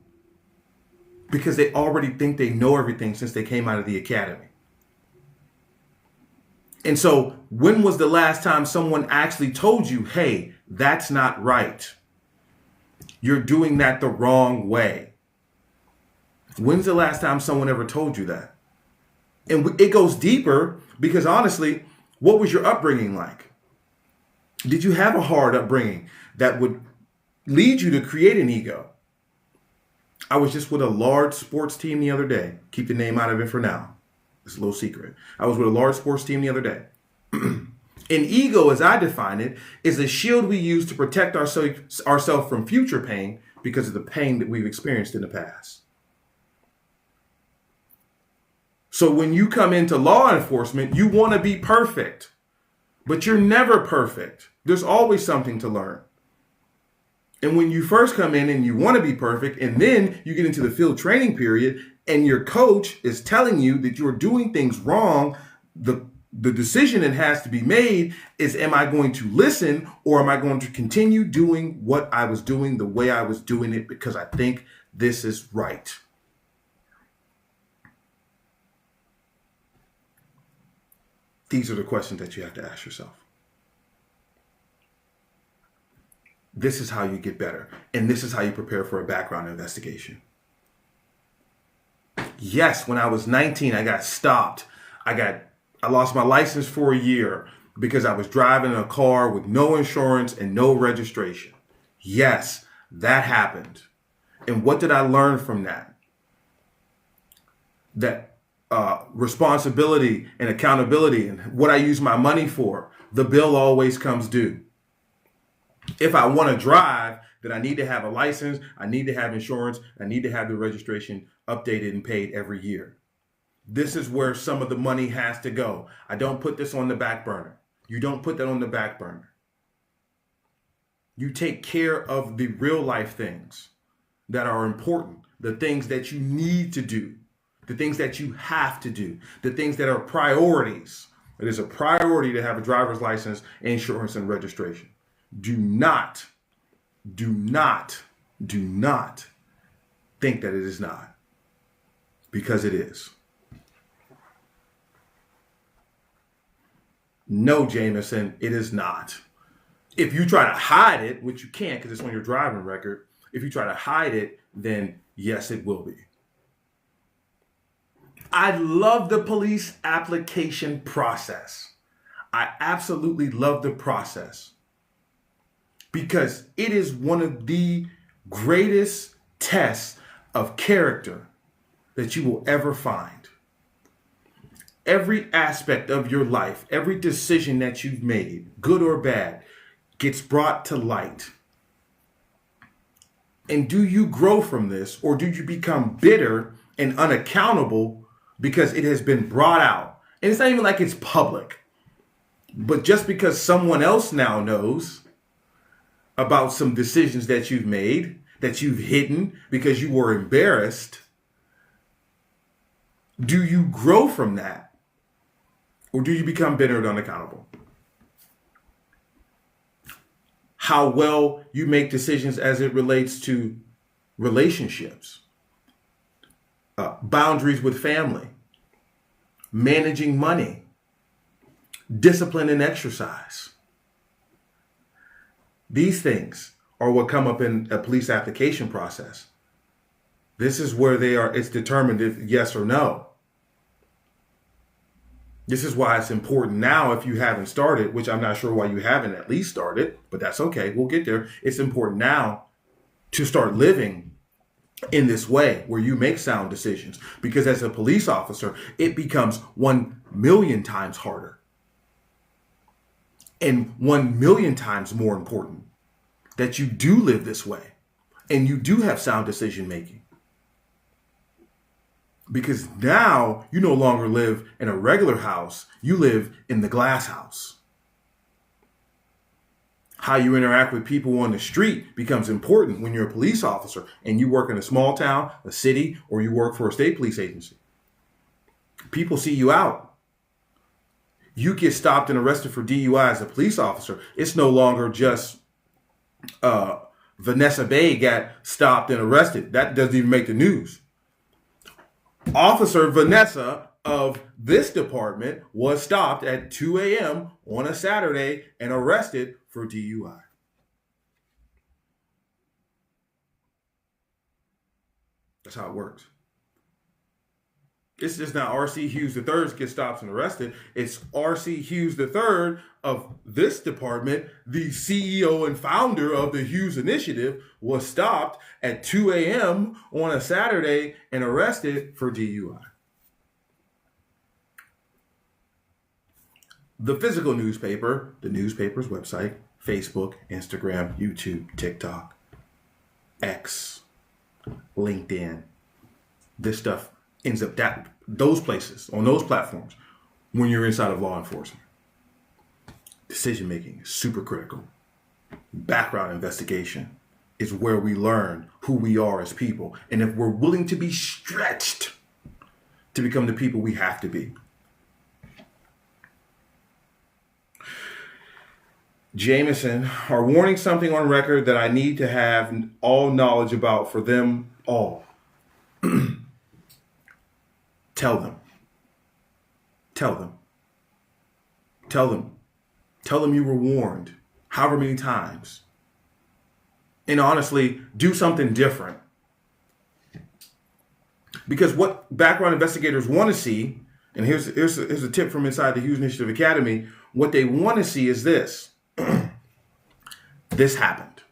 because they already think they know everything since they came out of the academy. And so when was the last time someone actually told you, hey, that's not right? You're doing that the wrong way. When's the last time someone ever told you that? And it goes deeper because honestly, what was your upbringing like? Did you have a hard upbringing that would lead you to create an ego? I was just with a large sports team the other day. Keep the name out of it for now. It's a little secret. I was with a large sports team the other day. An ego, as I define it, is a shield we use to protect ourselves from future pain because of the pain that we've experienced in the past. So when you come into law enforcement, you want to be perfect, but you're never perfect. There's always something to learn. And when you first come in and you want to be perfect, and then you get into the field training period and your coach is telling you that you're doing things wrong, the decision that has to be made is, am I going to listen or am I going to continue doing what I was doing the way I was doing it because I think this is right? These are the questions that you have to ask yourself. This is how you get better. And this is how you prepare for a background investigation. Yes, when I was 19, I got stopped. I lost my license for a year because I was driving a car with no insurance and no registration. Yes, that happened. And what did I learn from that? That responsibility and accountability and what I use my money for, the bill always comes due. If I want to drive, then I need to have a license, I need to have insurance, I need to have the registration updated and paid every year. This is where some of the money has to go. I don't put this on the back burner. You don't put that on the back burner. You take care of the real life things that are important, the things that you need to do, the things that you have to do, the things that are priorities. It is a priority to have a driver's license, insurance, and registration. Do not think that it is not, because it is. No, Jameson, it is not. If you try to hide it, which you can't because it's on your driving record, if you try to hide it, then yes, it will be. I love the police application process. I absolutely love the process because it is one of the greatest tests of character that you will ever find. Every aspect of your life, every decision that you've made, good or bad, gets brought to light. And do you grow from this, or do you become bitter and unaccountable because it has been brought out? And it's not even like it's public, but just because someone else now knows about some decisions that you've made, that you've hidden because you were embarrassed, do you grow from that? Or do you become bitter and unaccountable? How well you make decisions as it relates to relationships, boundaries with family, managing money, discipline and exercise. These things are what come up in a police application process. This is where it's determined if yes or no. This is why it's important now, if you haven't started, which I'm not sure why you haven't at least started, but that's okay. We'll get there. It's important now to start living in this way where you make sound decisions, because as a police officer, it becomes 1,000,000 times harder and 1,000,000 times more important that you do live this way and you do have sound decision making. Because now you no longer live in a regular house, you live in the glass house. How you interact with people on the street becomes important when you're a police officer and you work in a small town, a city, or you work for a state police agency. People see you out. You get stopped and arrested for DUI as a police officer. It's no longer just Vanessa Bay got stopped and arrested. That doesn't even make the news. Officer Vanessa of this department was stopped at 2 a.m. on a Saturday and arrested for DUI. That's how it works. It's just not R.C. Hughes III gets stopped and arrested. It's R.C. Hughes III of this department, the CEO and founder of the Hughes Initiative, was stopped at 2 a.m. on a Saturday and arrested for DUI. The physical newspaper, the newspaper's website, Facebook, Instagram, YouTube, TikTok, X, LinkedIn, this stuff ends up those places, on those platforms, when you're inside of law enforcement. Decision making is super critical. Background investigation is where we learn who we are as people, and if we're willing to be stretched to become the people we have to be. Jameson are warning something on record that I need to have all knowledge about for them all. Tell them. Tell them. Tell them. Tell them you were warned however many times. And honestly, do something different. Because what background investigators want to see, and here's a tip from inside the Hughes Initiative Academy, what they want to see is this. This happened.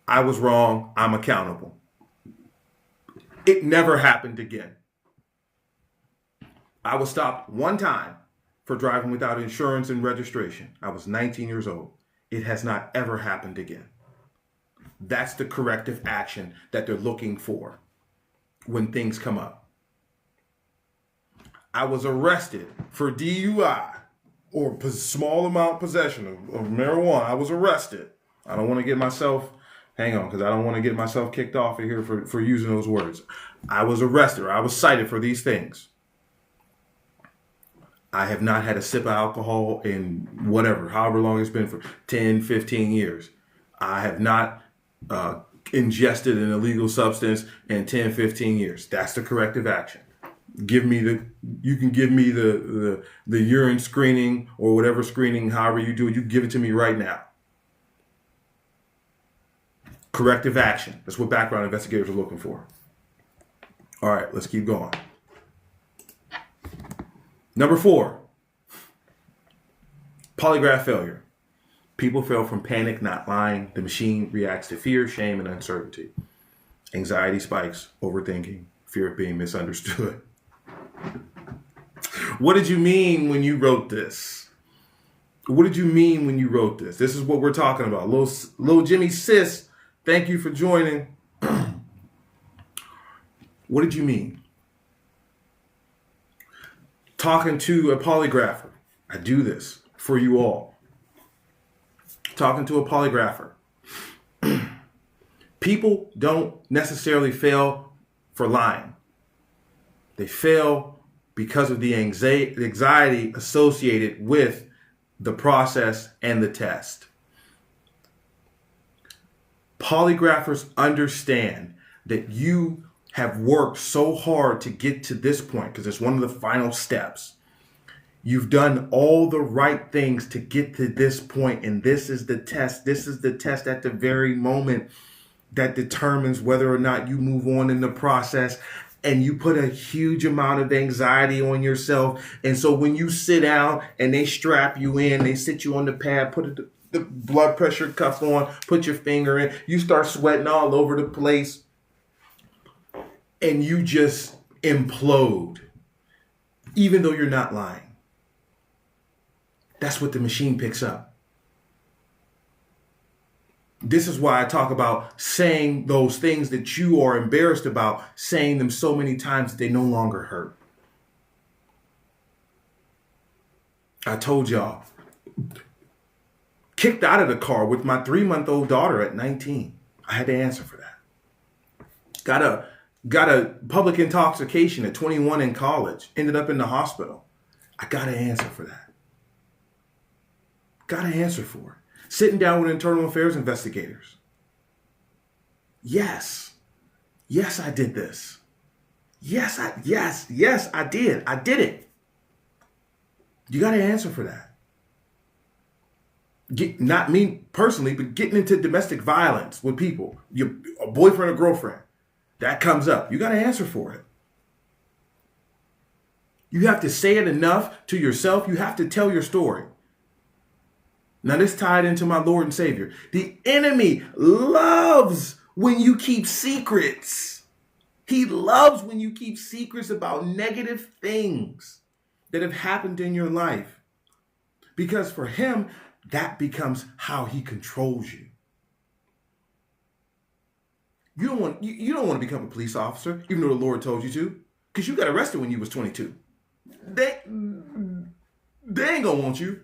I was wrong. I'm accountable. It never happened again. I was stopped one time for driving without insurance and registration. I was 19 years old. It has not ever happened again. That's the corrective action that they're looking for when things come up. I was arrested for DUI or small amount possession of marijuana. I was arrested. I don't want to get myself, hang on, because I don't want to get myself kicked off of here for using those words. I was arrested or I was cited for these things. I have not had a sip of alcohol in however long it's been, for 10, 15 years. I have not ingested an illegal substance in 10, 15 years. That's the corrective action. You can give me the urine screening or whatever screening, however you do it, you give it to me right now. Corrective action. That's what background investigators are looking for. All right, let's keep going. Number 4, polygraph failure. People fail from panic, not lying. The machine reacts to fear, shame, and uncertainty. Anxiety spikes, overthinking, fear of being misunderstood. What did you mean when you wrote this? What did you mean when you wrote this? This is what we're talking about. Little Jimmy Sis, thank you for joining. What did you mean? Talking to a polygrapher. I do this for you all. Talking to a polygrapher. People don't necessarily fail for lying. They fail because of the anxiety associated with the process and the test. Polygraphers understand that you have worked so hard to get to this point because it's one of the final steps. You've done all the right things to get to this point, and this is the test. This is the test at the very moment that determines whether or not you move on in the process. And you put a huge amount of anxiety on yourself. And so when you sit down and they strap you in, they sit you on the pad, put the blood pressure cuff on, put your finger in, you start sweating all over the place. And you just implode, even though you're not lying. That's what the machine picks up. This is why I talk about saying those things that you are embarrassed about, saying them so many times that they no longer hurt. I told y'all, kicked out of the car with my 3-month-old daughter at 19. I had to answer for that. Got a public intoxication at 21 in college, ended up in the hospital. I got to answer for that. Got to answer for it. Sitting down with internal affairs investigators. Yes, I did this. Yes, I did. I did it. You got to answer for that. Not me personally, but getting into domestic violence with people, a boyfriend or girlfriend, that comes up. You got to answer for it. You have to say it enough to yourself. You have to tell your story. Now, this tied into my Lord and Savior. The enemy loves when you keep secrets. He loves when you keep secrets about negative things that have happened in your life. Because for him, that becomes how he controls you. You don't want to become a police officer, even though the Lord told you to, because you got arrested when you was 22. They ain't gonna want you.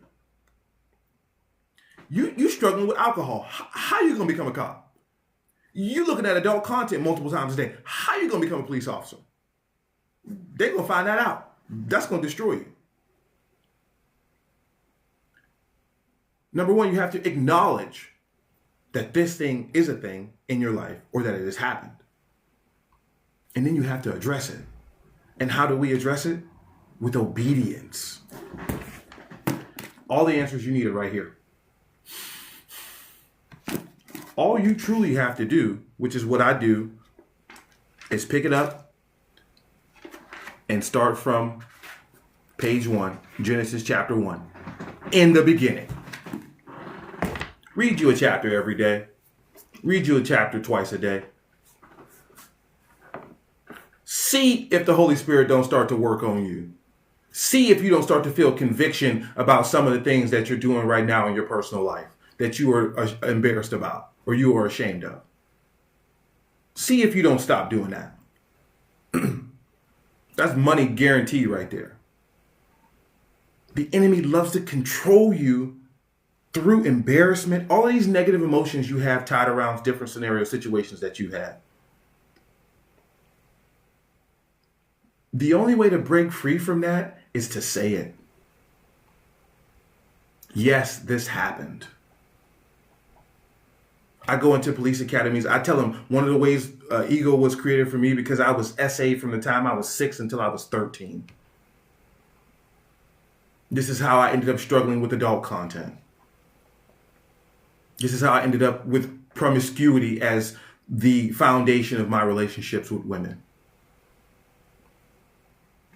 You struggling with alcohol. How you gonna become a cop? You looking at adult content multiple times a day. How you gonna become a police officer? They gonna find that out. That's gonna destroy you. Number one, you have to acknowledge that this thing is a thing in your life or that it has happened. And then you have to address it. And how do we address it? With obedience. All the answers you need are right here. All you truly have to do, which is what I do, is pick it up and start from page 1, Genesis chapter 1. In the beginning. Read you a chapter every day. Read you a chapter twice a day. See if the Holy Spirit don't start to work on you. See if you don't start to feel conviction about some of the things that you're doing right now in your personal life that you are embarrassed about or you are ashamed of. See if you don't stop doing that. That's money guaranteed right there. The enemy loves to control you through embarrassment, all of these negative emotions you have tied around different scenario situations that you had. The only way to break free from that is to say it. Yes, this happened. I go into police academies. I tell them one of the ways ego was created for me because I was SA'd from the time I was 6 until I was 13. This is how I ended up struggling with adult content. This is how I ended up with promiscuity as the foundation of my relationships with women.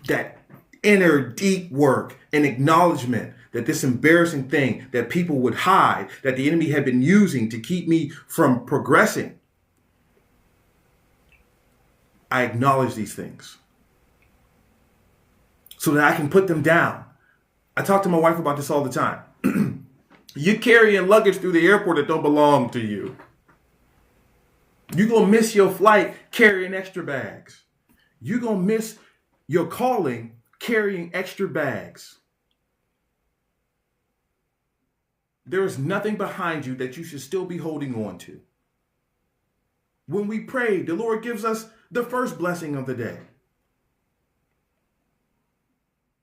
That inner deep work and acknowledgement that this embarrassing thing that people would hide, that the enemy had been using to keep me from progressing. I acknowledge these things so that I can put them down. I talk to my wife about this all the time. You're carrying luggage through the airport that don't belong to you. You're going to miss your flight carrying extra bags. You're going to miss your calling carrying extra bags. There is nothing behind you that you should still be holding on to. When we pray, the Lord gives us the first blessing of the day.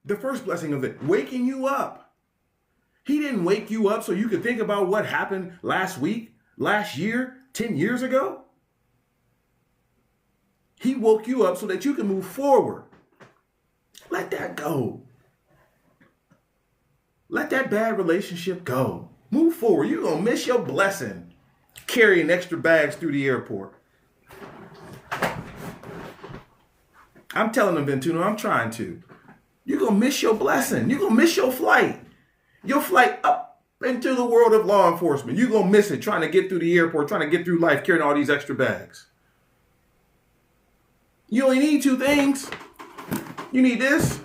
The first blessing of it, waking you up. He didn't wake you up so you could think about what happened last week, last year, 10 years ago. He woke you up so that you can move forward. Let that go. Let that bad relationship go. Move forward. You're going to miss your blessing carrying extra bags through the airport. I'm telling them, Ventuno, I'm trying to. You're going to miss your blessing. You're going to miss your flight. Your flight up into the world of law enforcement. You're going to miss it trying to get through the airport, trying to get through life, carrying all these extra bags. You only need two things. You need this.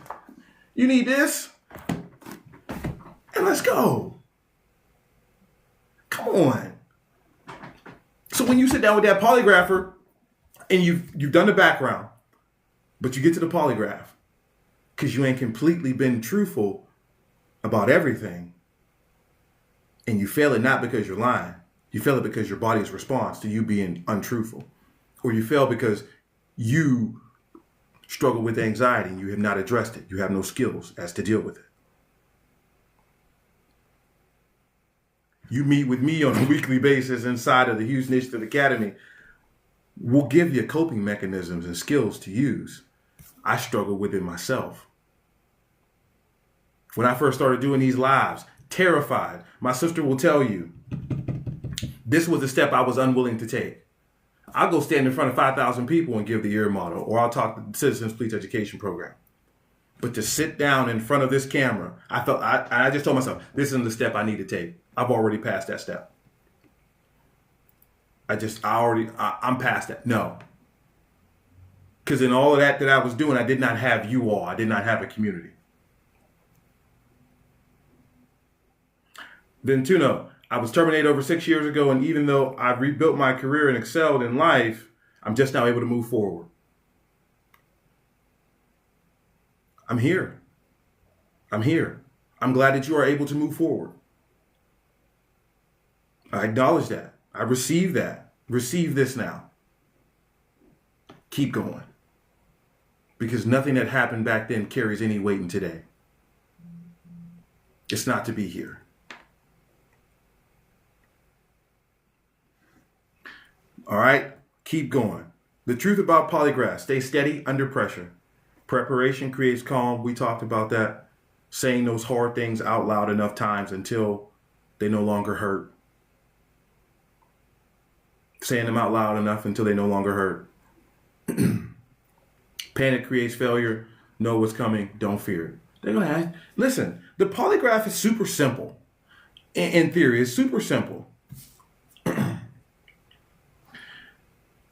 You need this. And let's go. Come on. So when you sit down with that polygrapher and you've done the background, but you get to the polygraph because you ain't completely been truthful about everything, and you fail it not because you're lying, you fail it because your body's response to you being untruthful, or you fail because you struggle with anxiety and you have not addressed it. You have no skills as to deal with it. You meet with me on a weekly basis inside of the Hughes Initiative Academy. We'll give you coping mechanisms and skills to use. I struggle with it myself. When I first started doing these lives, terrified. My sister will tell you, this was a step I was unwilling to take. I'll go stand in front of 5,000 people and give the year motto, or I'll talk the Citizens Police Education Program. But to sit down in front of this camera, I just told myself, this isn't the step I need to take. I've already passed that step. I'm past that. No. Because in all of that I was doing, I did not have you all. I did not have a community. Ventuno, I was terminated over 6 years ago, and even though I've rebuilt my career and excelled in life, I'm just now able to move forward. I'm here. I'm here. I'm glad that you are able to move forward. I acknowledge that. I receive that. Receive this now. Keep going. Because nothing that happened back then carries any weight in today. It's not to be here. All right, keep going. The truth about polygraph: stay steady under pressure. Preparation creates calm. We talked about that. Saying those hard things out loud enough times until they no longer hurt. Saying them out loud enough until they no longer hurt. Panic creates failure. Know what's coming. Don't fear it. They're going to ask. Listen, the polygraph is super simple. In theory, it's super simple.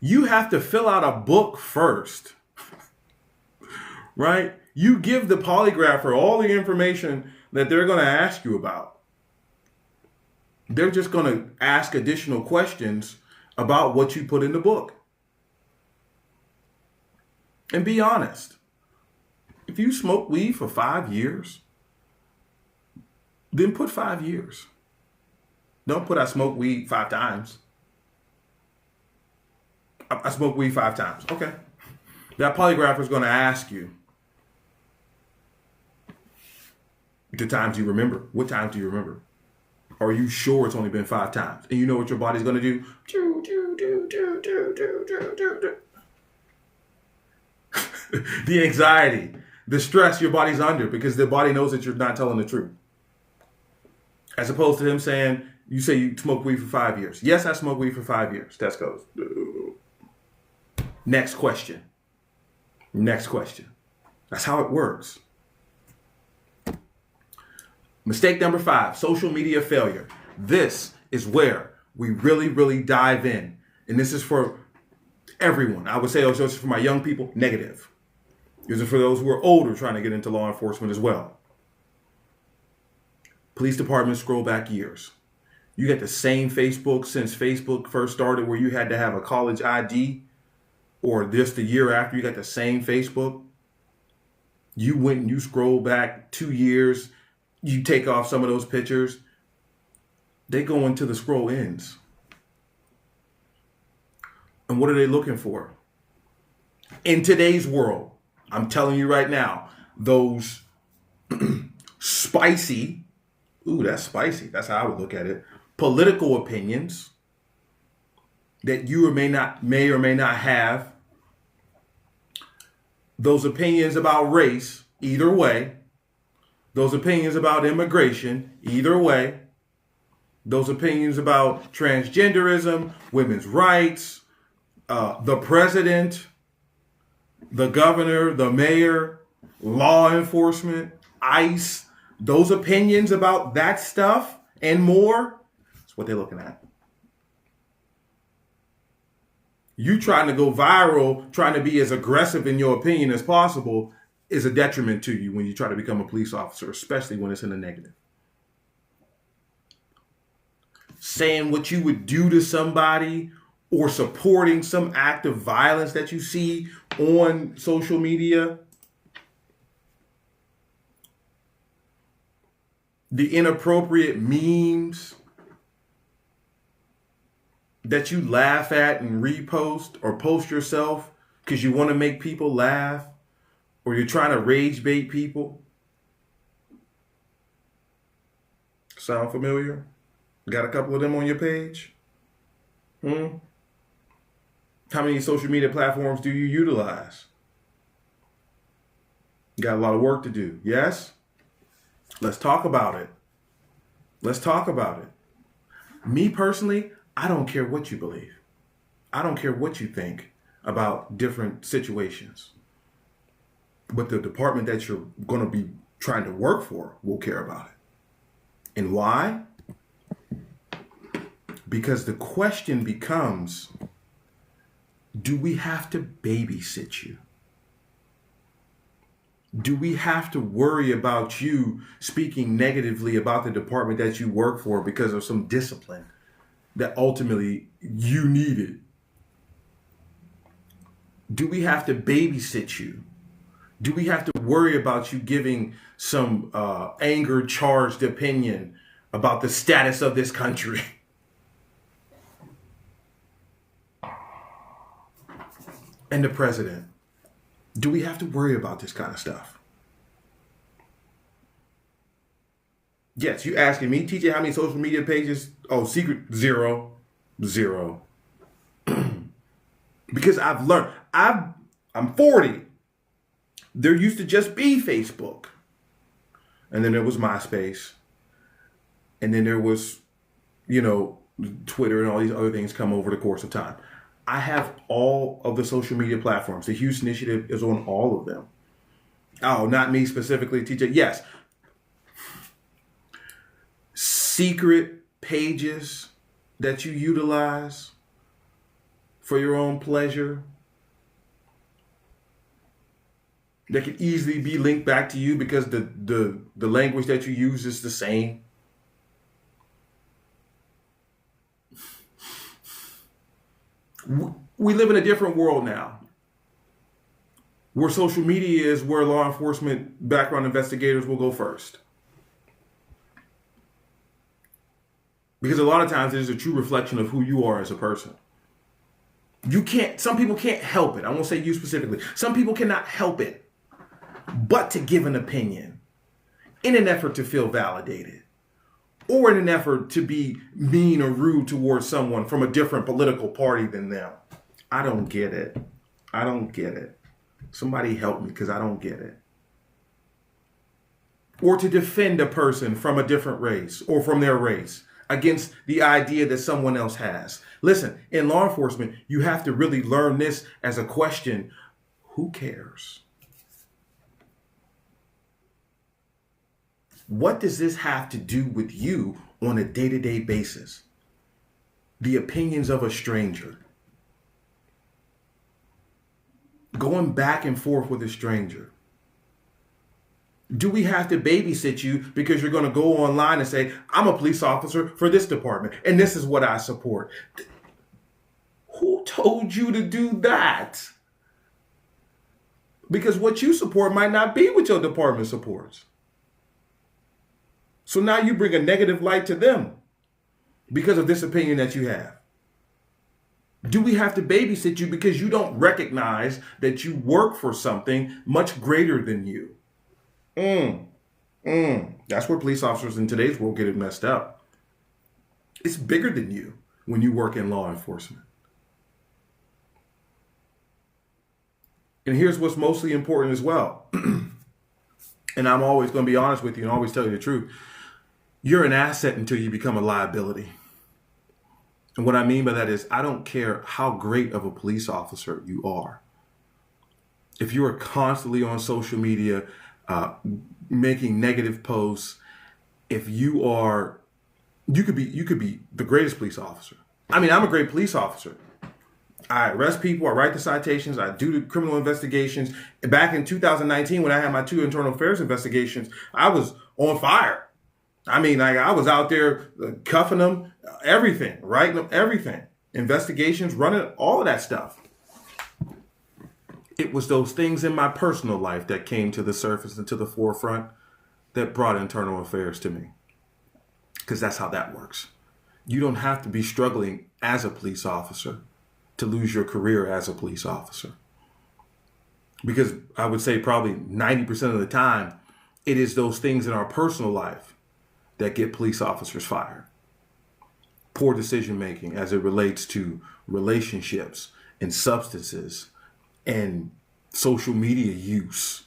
You have to fill out a book first, right? You give the polygrapher all the information that they're going to ask you about. They're just going to ask additional questions about what you put in the book. And be honest. If you smoke weed for 5 years, then put 5 years. Don't put I smoke weed 5 times. I smoke weed 5 times. Okay. That polygrapher is going to ask you the times you remember. What times do you remember? Are you sure it's only been 5 times? And you know what your body's going to do? The anxiety, the stress your body's under because the body knows that you're not telling the truth. As opposed to him saying, you say you smoke weed for 5 years. Yes, I smoke weed for 5 years. Test goes. Next question. Next question. That's how it works. Mistake number 5, social media failure. This is where we really dive in. And this is for everyone. I would say also for my young people, negative. This is for those who are older trying to get into law enforcement as well. Police departments scroll back years. You got the same Facebook since Facebook first started where you had to have a college ID, or just the year after you got the same Facebook. You went and you scroll back 2 years. You take off some of those pictures. They go into the scroll ends. And what are they looking for? In today's world, I'm telling you right now, those spicy, that's spicy. That's how I would look at it. Political opinions that you may or may not have. Those opinions about race, either way. Those opinions about immigration, either way. Those opinions about transgenderism, women's rights, the president, the governor, the mayor, law enforcement, ICE. Those opinions about that stuff and more, that's what they're looking at. You trying to go viral, trying to be as aggressive in your opinion as possible is a detriment to you when you try to become a police officer, especially when it's in the negative. Saying what you would do to somebody or supporting some act of violence that you see on social media. The inappropriate memes that you laugh at and repost or post yourself because you want to make people laugh, or you're trying to rage bait people. Sound familiar? Got a couple of them on your page? How many social media platforms do you utilize? You got a lot of work to do. Yes? Let's talk about it. Let's talk about it. Me personally, I don't care what you believe. I don't care what you think about different situations. But the department that you're going to be trying to work for will care about it. And why? Because the question becomes, do we have to babysit you? Do we have to worry about you speaking negatively about the department that you work for because of some discipline that ultimately you needed? Do we have to babysit you? Do we have to worry about you giving some anger-charged opinion about the status of this country? And the president? Do we have to worry about this kind of stuff? Yes, you asking me, TJ, how many social media pages? Oh, secret, zero. Because I've learned, I'm 40. There used to just be Facebook. And then there was MySpace. And then there was, Twitter and all these other things come over the course of time. I have all of the social media platforms. The Hughes Initiative is on all of them. Oh, not me specifically, TJ. Yes. Secret pages that you utilize for your own pleasure that can easily be linked back to you because the language that you use is the same. We live in a different world now. where social media is where law enforcement background investigators will go first. Because a lot of times it is a true reflection of who you are as a person. Some people can't help it. I won't say you specifically. Some people cannot help it but to give an opinion in an effort to feel validated or in an effort to be mean or rude towards someone from a different political party than them. I don't get it. I don't get it. Somebody help me because I don't get it. Or to defend a person from a different race or from their race against the idea that someone else has. Listen, in law enforcement, you have to really learn this as a question. Who cares? What does this have to do with you on a day-to-day basis? The opinions of a stranger. Going back and forth with a stranger. Do we have to babysit you because you're going to go online and say, I'm a police officer for this department and this is what I support? Who told you to do that? Because what you support might not be what your department supports. So now you bring a negative light to them because of this opinion that you have. Do we have to babysit you because you don't recognize that you work for something much greater than you? That's where police officers in today's world get it messed up. It's bigger than you when you work in law enforcement. And here's what's mostly important as well. And I'm always going to be honest with you and always tell you the truth. You're an asset until you become a liability. And what I mean by that is I don't care how great of a police officer you are. If you are constantly on social media, making negative posts, if you could be the greatest police officer. I mean, I'm a great police officer. I arrest people, I write the citations, I do the criminal investigations. Back in 2019, when I had my 2 internal affairs investigations, I was on fire. I mean, I was out there cuffing them, everything, writing them, everything. Investigations, running, all of that stuff. It was those things in my personal life that came to the surface and to the forefront that brought internal affairs to me. Because that's how that works. You don't have to be struggling as a police officer to lose your career as a police officer. Because I would say probably 90% of the time, it is those things in our personal life that get police officers fired. Poor decision making as it relates to relationships and substances and social media use.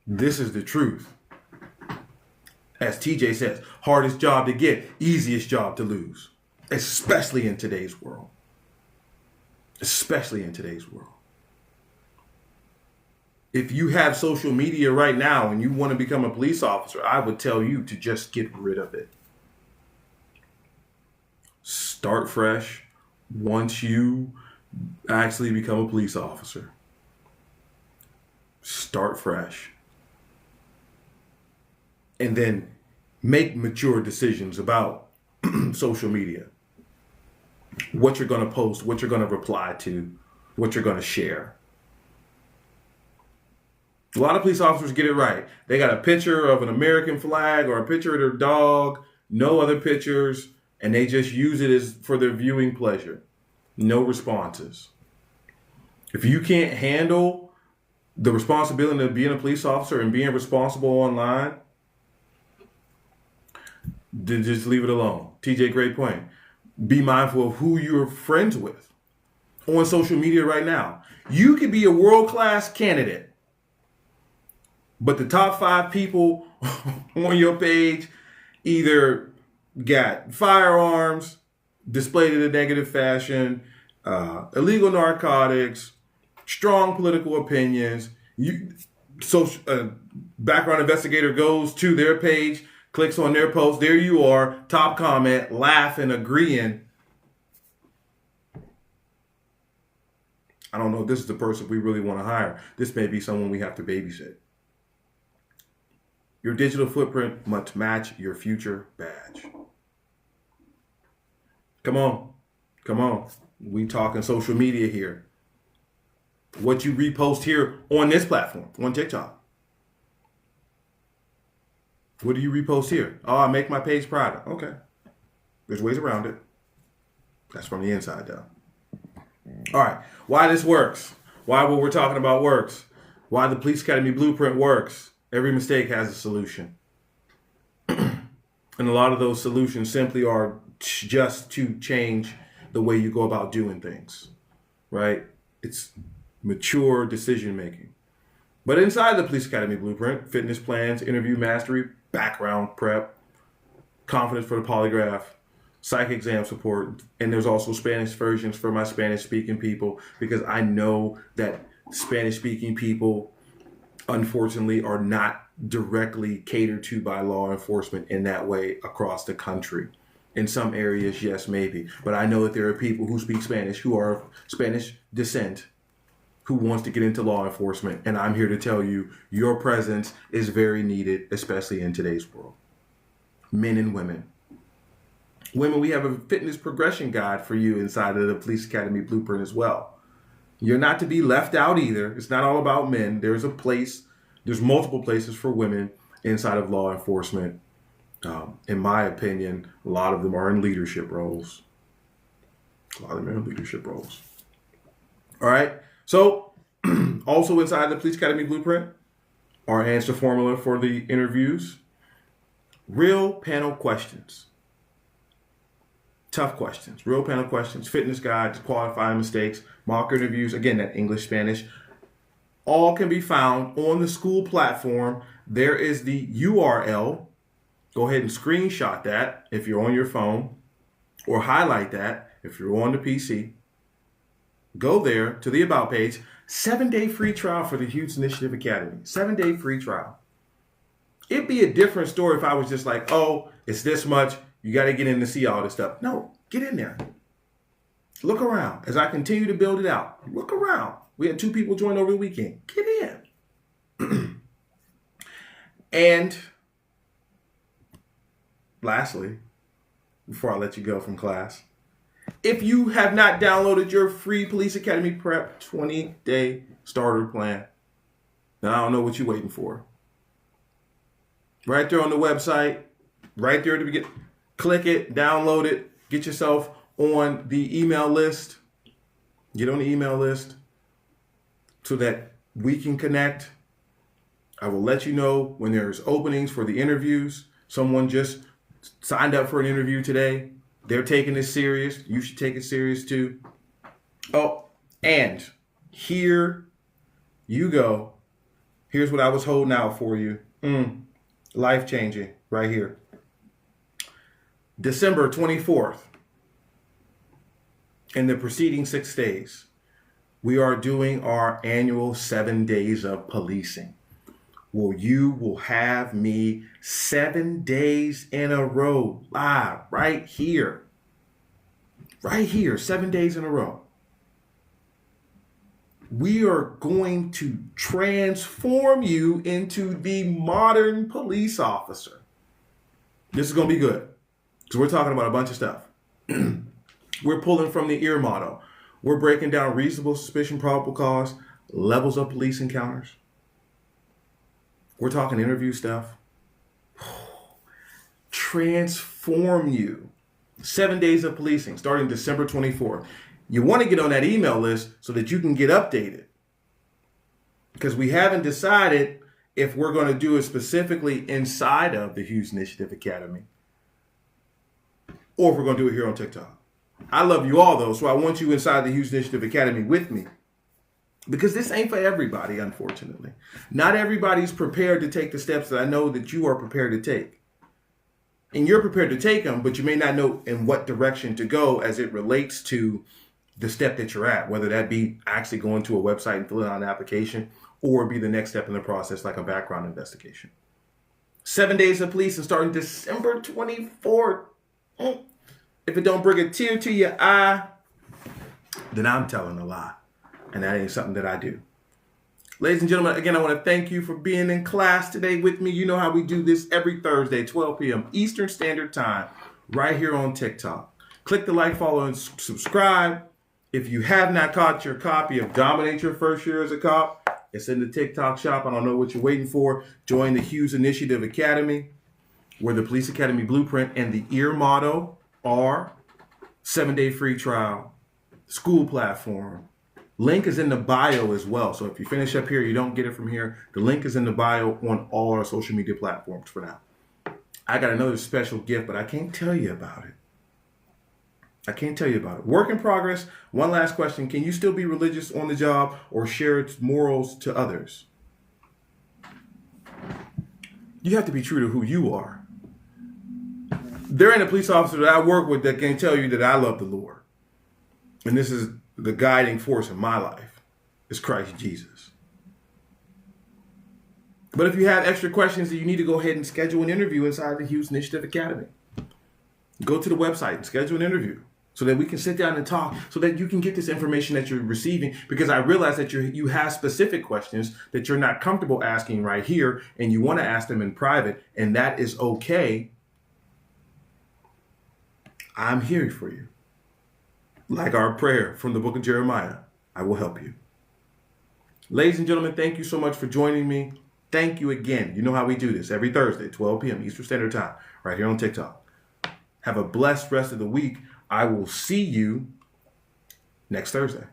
This is the truth. As TJ says, hardest job to get, easiest job to lose, especially in today's world. Especially in today's world. If you have social media right now and you want to become a police officer, I would tell you to just get rid of it. Start fresh once you actually become a police officer. Start fresh. And then make mature decisions about social media. What you're going to post, what you're going to reply to, what you're going to share. A lot of police officers get it right. They got a picture of an American flag or a picture of their dog, no other pictures, and they just use it as for their viewing pleasure. No responses. If you can't handle the responsibility of being a police officer and being responsible online, then just leave it alone. TJ, great point. Be mindful of who you're friends with on social media right now. You could be a world-class candidate, but the top 5 people on your page either got firearms displayed in a negative fashion, illegal narcotics, strong political opinions. Background investigator goes to their page, clicks on their post. There you are, top comment, laughing, agreeing. I don't know if this is the person we really want to hire. This may be someone we have to babysit. Your digital footprint must match your future badge. Come on. We talking social media here. what you repost here on this platform, on TikTok. What do you repost here? Oh, I make my page private. Okay. There's ways around it. That's from the inside, though. All right. Why this works. Why what we're talking about works. Why the Police Academy Blueprint works. Every mistake has a solution. And a lot of those solutions simply are just to change the way you go about doing things. Right? It's mature decision making. But inside the Police Academy Blueprint, fitness plans, interview mastery, background prep, confidence for the polygraph, psych exam support, and there's also Spanish versions for my Spanish speaking people, because I know that Spanish speaking people, unfortunately, are not directly catered to by law enforcement in that way across the country. In some areas, yes, maybe. But I know that there are people who speak Spanish, who are of Spanish descent, who wants to get into law enforcement. And I'm here to tell you, your presence is very needed, especially in today's world. Men and women. Women, we have a fitness progression guide for you inside of the Police Academy Blueprint as well. You're not to be left out either. It's not all about men. There's multiple places for women inside of law enforcement. In my opinion, a lot of them are in leadership roles. All right. So, also inside the Police Academy Blueprint, our answer formula for the interviews, real panel questions. Tough questions, real panel questions, fitness guides, qualifying mistakes, mock interviews, again, that English, Spanish, all can be found on the school platform. There is the URL. Go ahead and screenshot that if you're on your phone, or highlight that if you're on the PC. Go there to the About page. 7-day free trial for the Hughes Initiative Academy. 7-day free trial. It'd be a different story if I was just like, oh, it's this much. You got to get in to see all this stuff. No, get in there. Look around. As I continue to build it out, look around. We had 2 people join over the weekend. Get in. And lastly, before I let you go from class, if you have not downloaded your free Police Academy Prep 20-day starter plan, then I don't know what you're waiting for. Right there on the website, right there to begin. Click it, download it, get yourself on the email list. Get on the email list so that we can connect. I will let you know when there's openings for the interviews. Someone just signed up for an interview today. They're taking this serious. You should take it serious too. Oh, and here you go. Here's what I was holding out for you. Life-changing right here. December 24th, in the preceding 6 days, we are doing our annual 7 days of policing. Well, you will have me 7 days in a row, live, right here. Right here, 7 days in a row. We are going to transform you into the modern police officer. This is going to be good. So we're talking about a bunch of stuff. We're pulling from the EAR model. We're breaking down reasonable suspicion, probable cause, levels of police encounters. We're talking interview stuff. Transform you. 7 days of policing starting December 24th. You want to get on that email list so that you can get updated. Because we haven't decided if we're going to do it specifically inside of the Hughes Initiative Academy, or if we're going to do it here on TikTok. I love you all, though, so I want you inside the Hughes Initiative Academy with me. Because this ain't for everybody, unfortunately. Not everybody's prepared to take the steps that I know that you are prepared to take. And you're prepared to take them, but you may not know in what direction to go as it relates to the step that you're at, whether that be actually going to a website and filling out an application, or be the next step in the process, like a background investigation. 7 days of policing starting December 24th. If it don't bring a tear to your eye, then I'm telling a lie. And that ain't something that I do. Ladies and gentlemen, again, I want to thank you for being in class today with me. You know how we do this every Thursday, 12 p.m. Eastern Standard Time, right here on TikTok. Click the like, follow, and subscribe. If you have not caught your copy of Dominate Your First Year as a Cop, it's in the TikTok shop. I don't know what you're waiting for. Join the Hughes Initiative Academy, where the Police Academy Blueprint and the EAR motto are 7-day free trial, school platform. Link is in the bio as well. So if you finish up here, you don't get it from here. The link is in the bio on all our social media platforms for now. I got another special gift, but I can't tell you about it. Work in progress. One last question. Can you still be religious on the job or share its morals to others? You have to be true to who you are. There ain't a police officer that I work with that can tell you that I love the Lord. And this is the guiding force in my life, is Christ Jesus. But if you have extra questions, you need to go ahead and schedule an interview inside the Hughes Initiative Academy. Go to the website and schedule an interview so that we can sit down and talk, so that you can get this information that you're receiving, because I realize that you have specific questions that you're not comfortable asking right here, and you want to ask them in private, and that is okay. I'm here for you. Like our prayer from the book of Jeremiah, I will help you. Ladies and gentlemen, thank you so much for joining me. Thank you again. You know how we do this every Thursday, 12 p.m. Eastern Standard Time, right here on TikTok. Have a blessed rest of the week. I will see you next Thursday.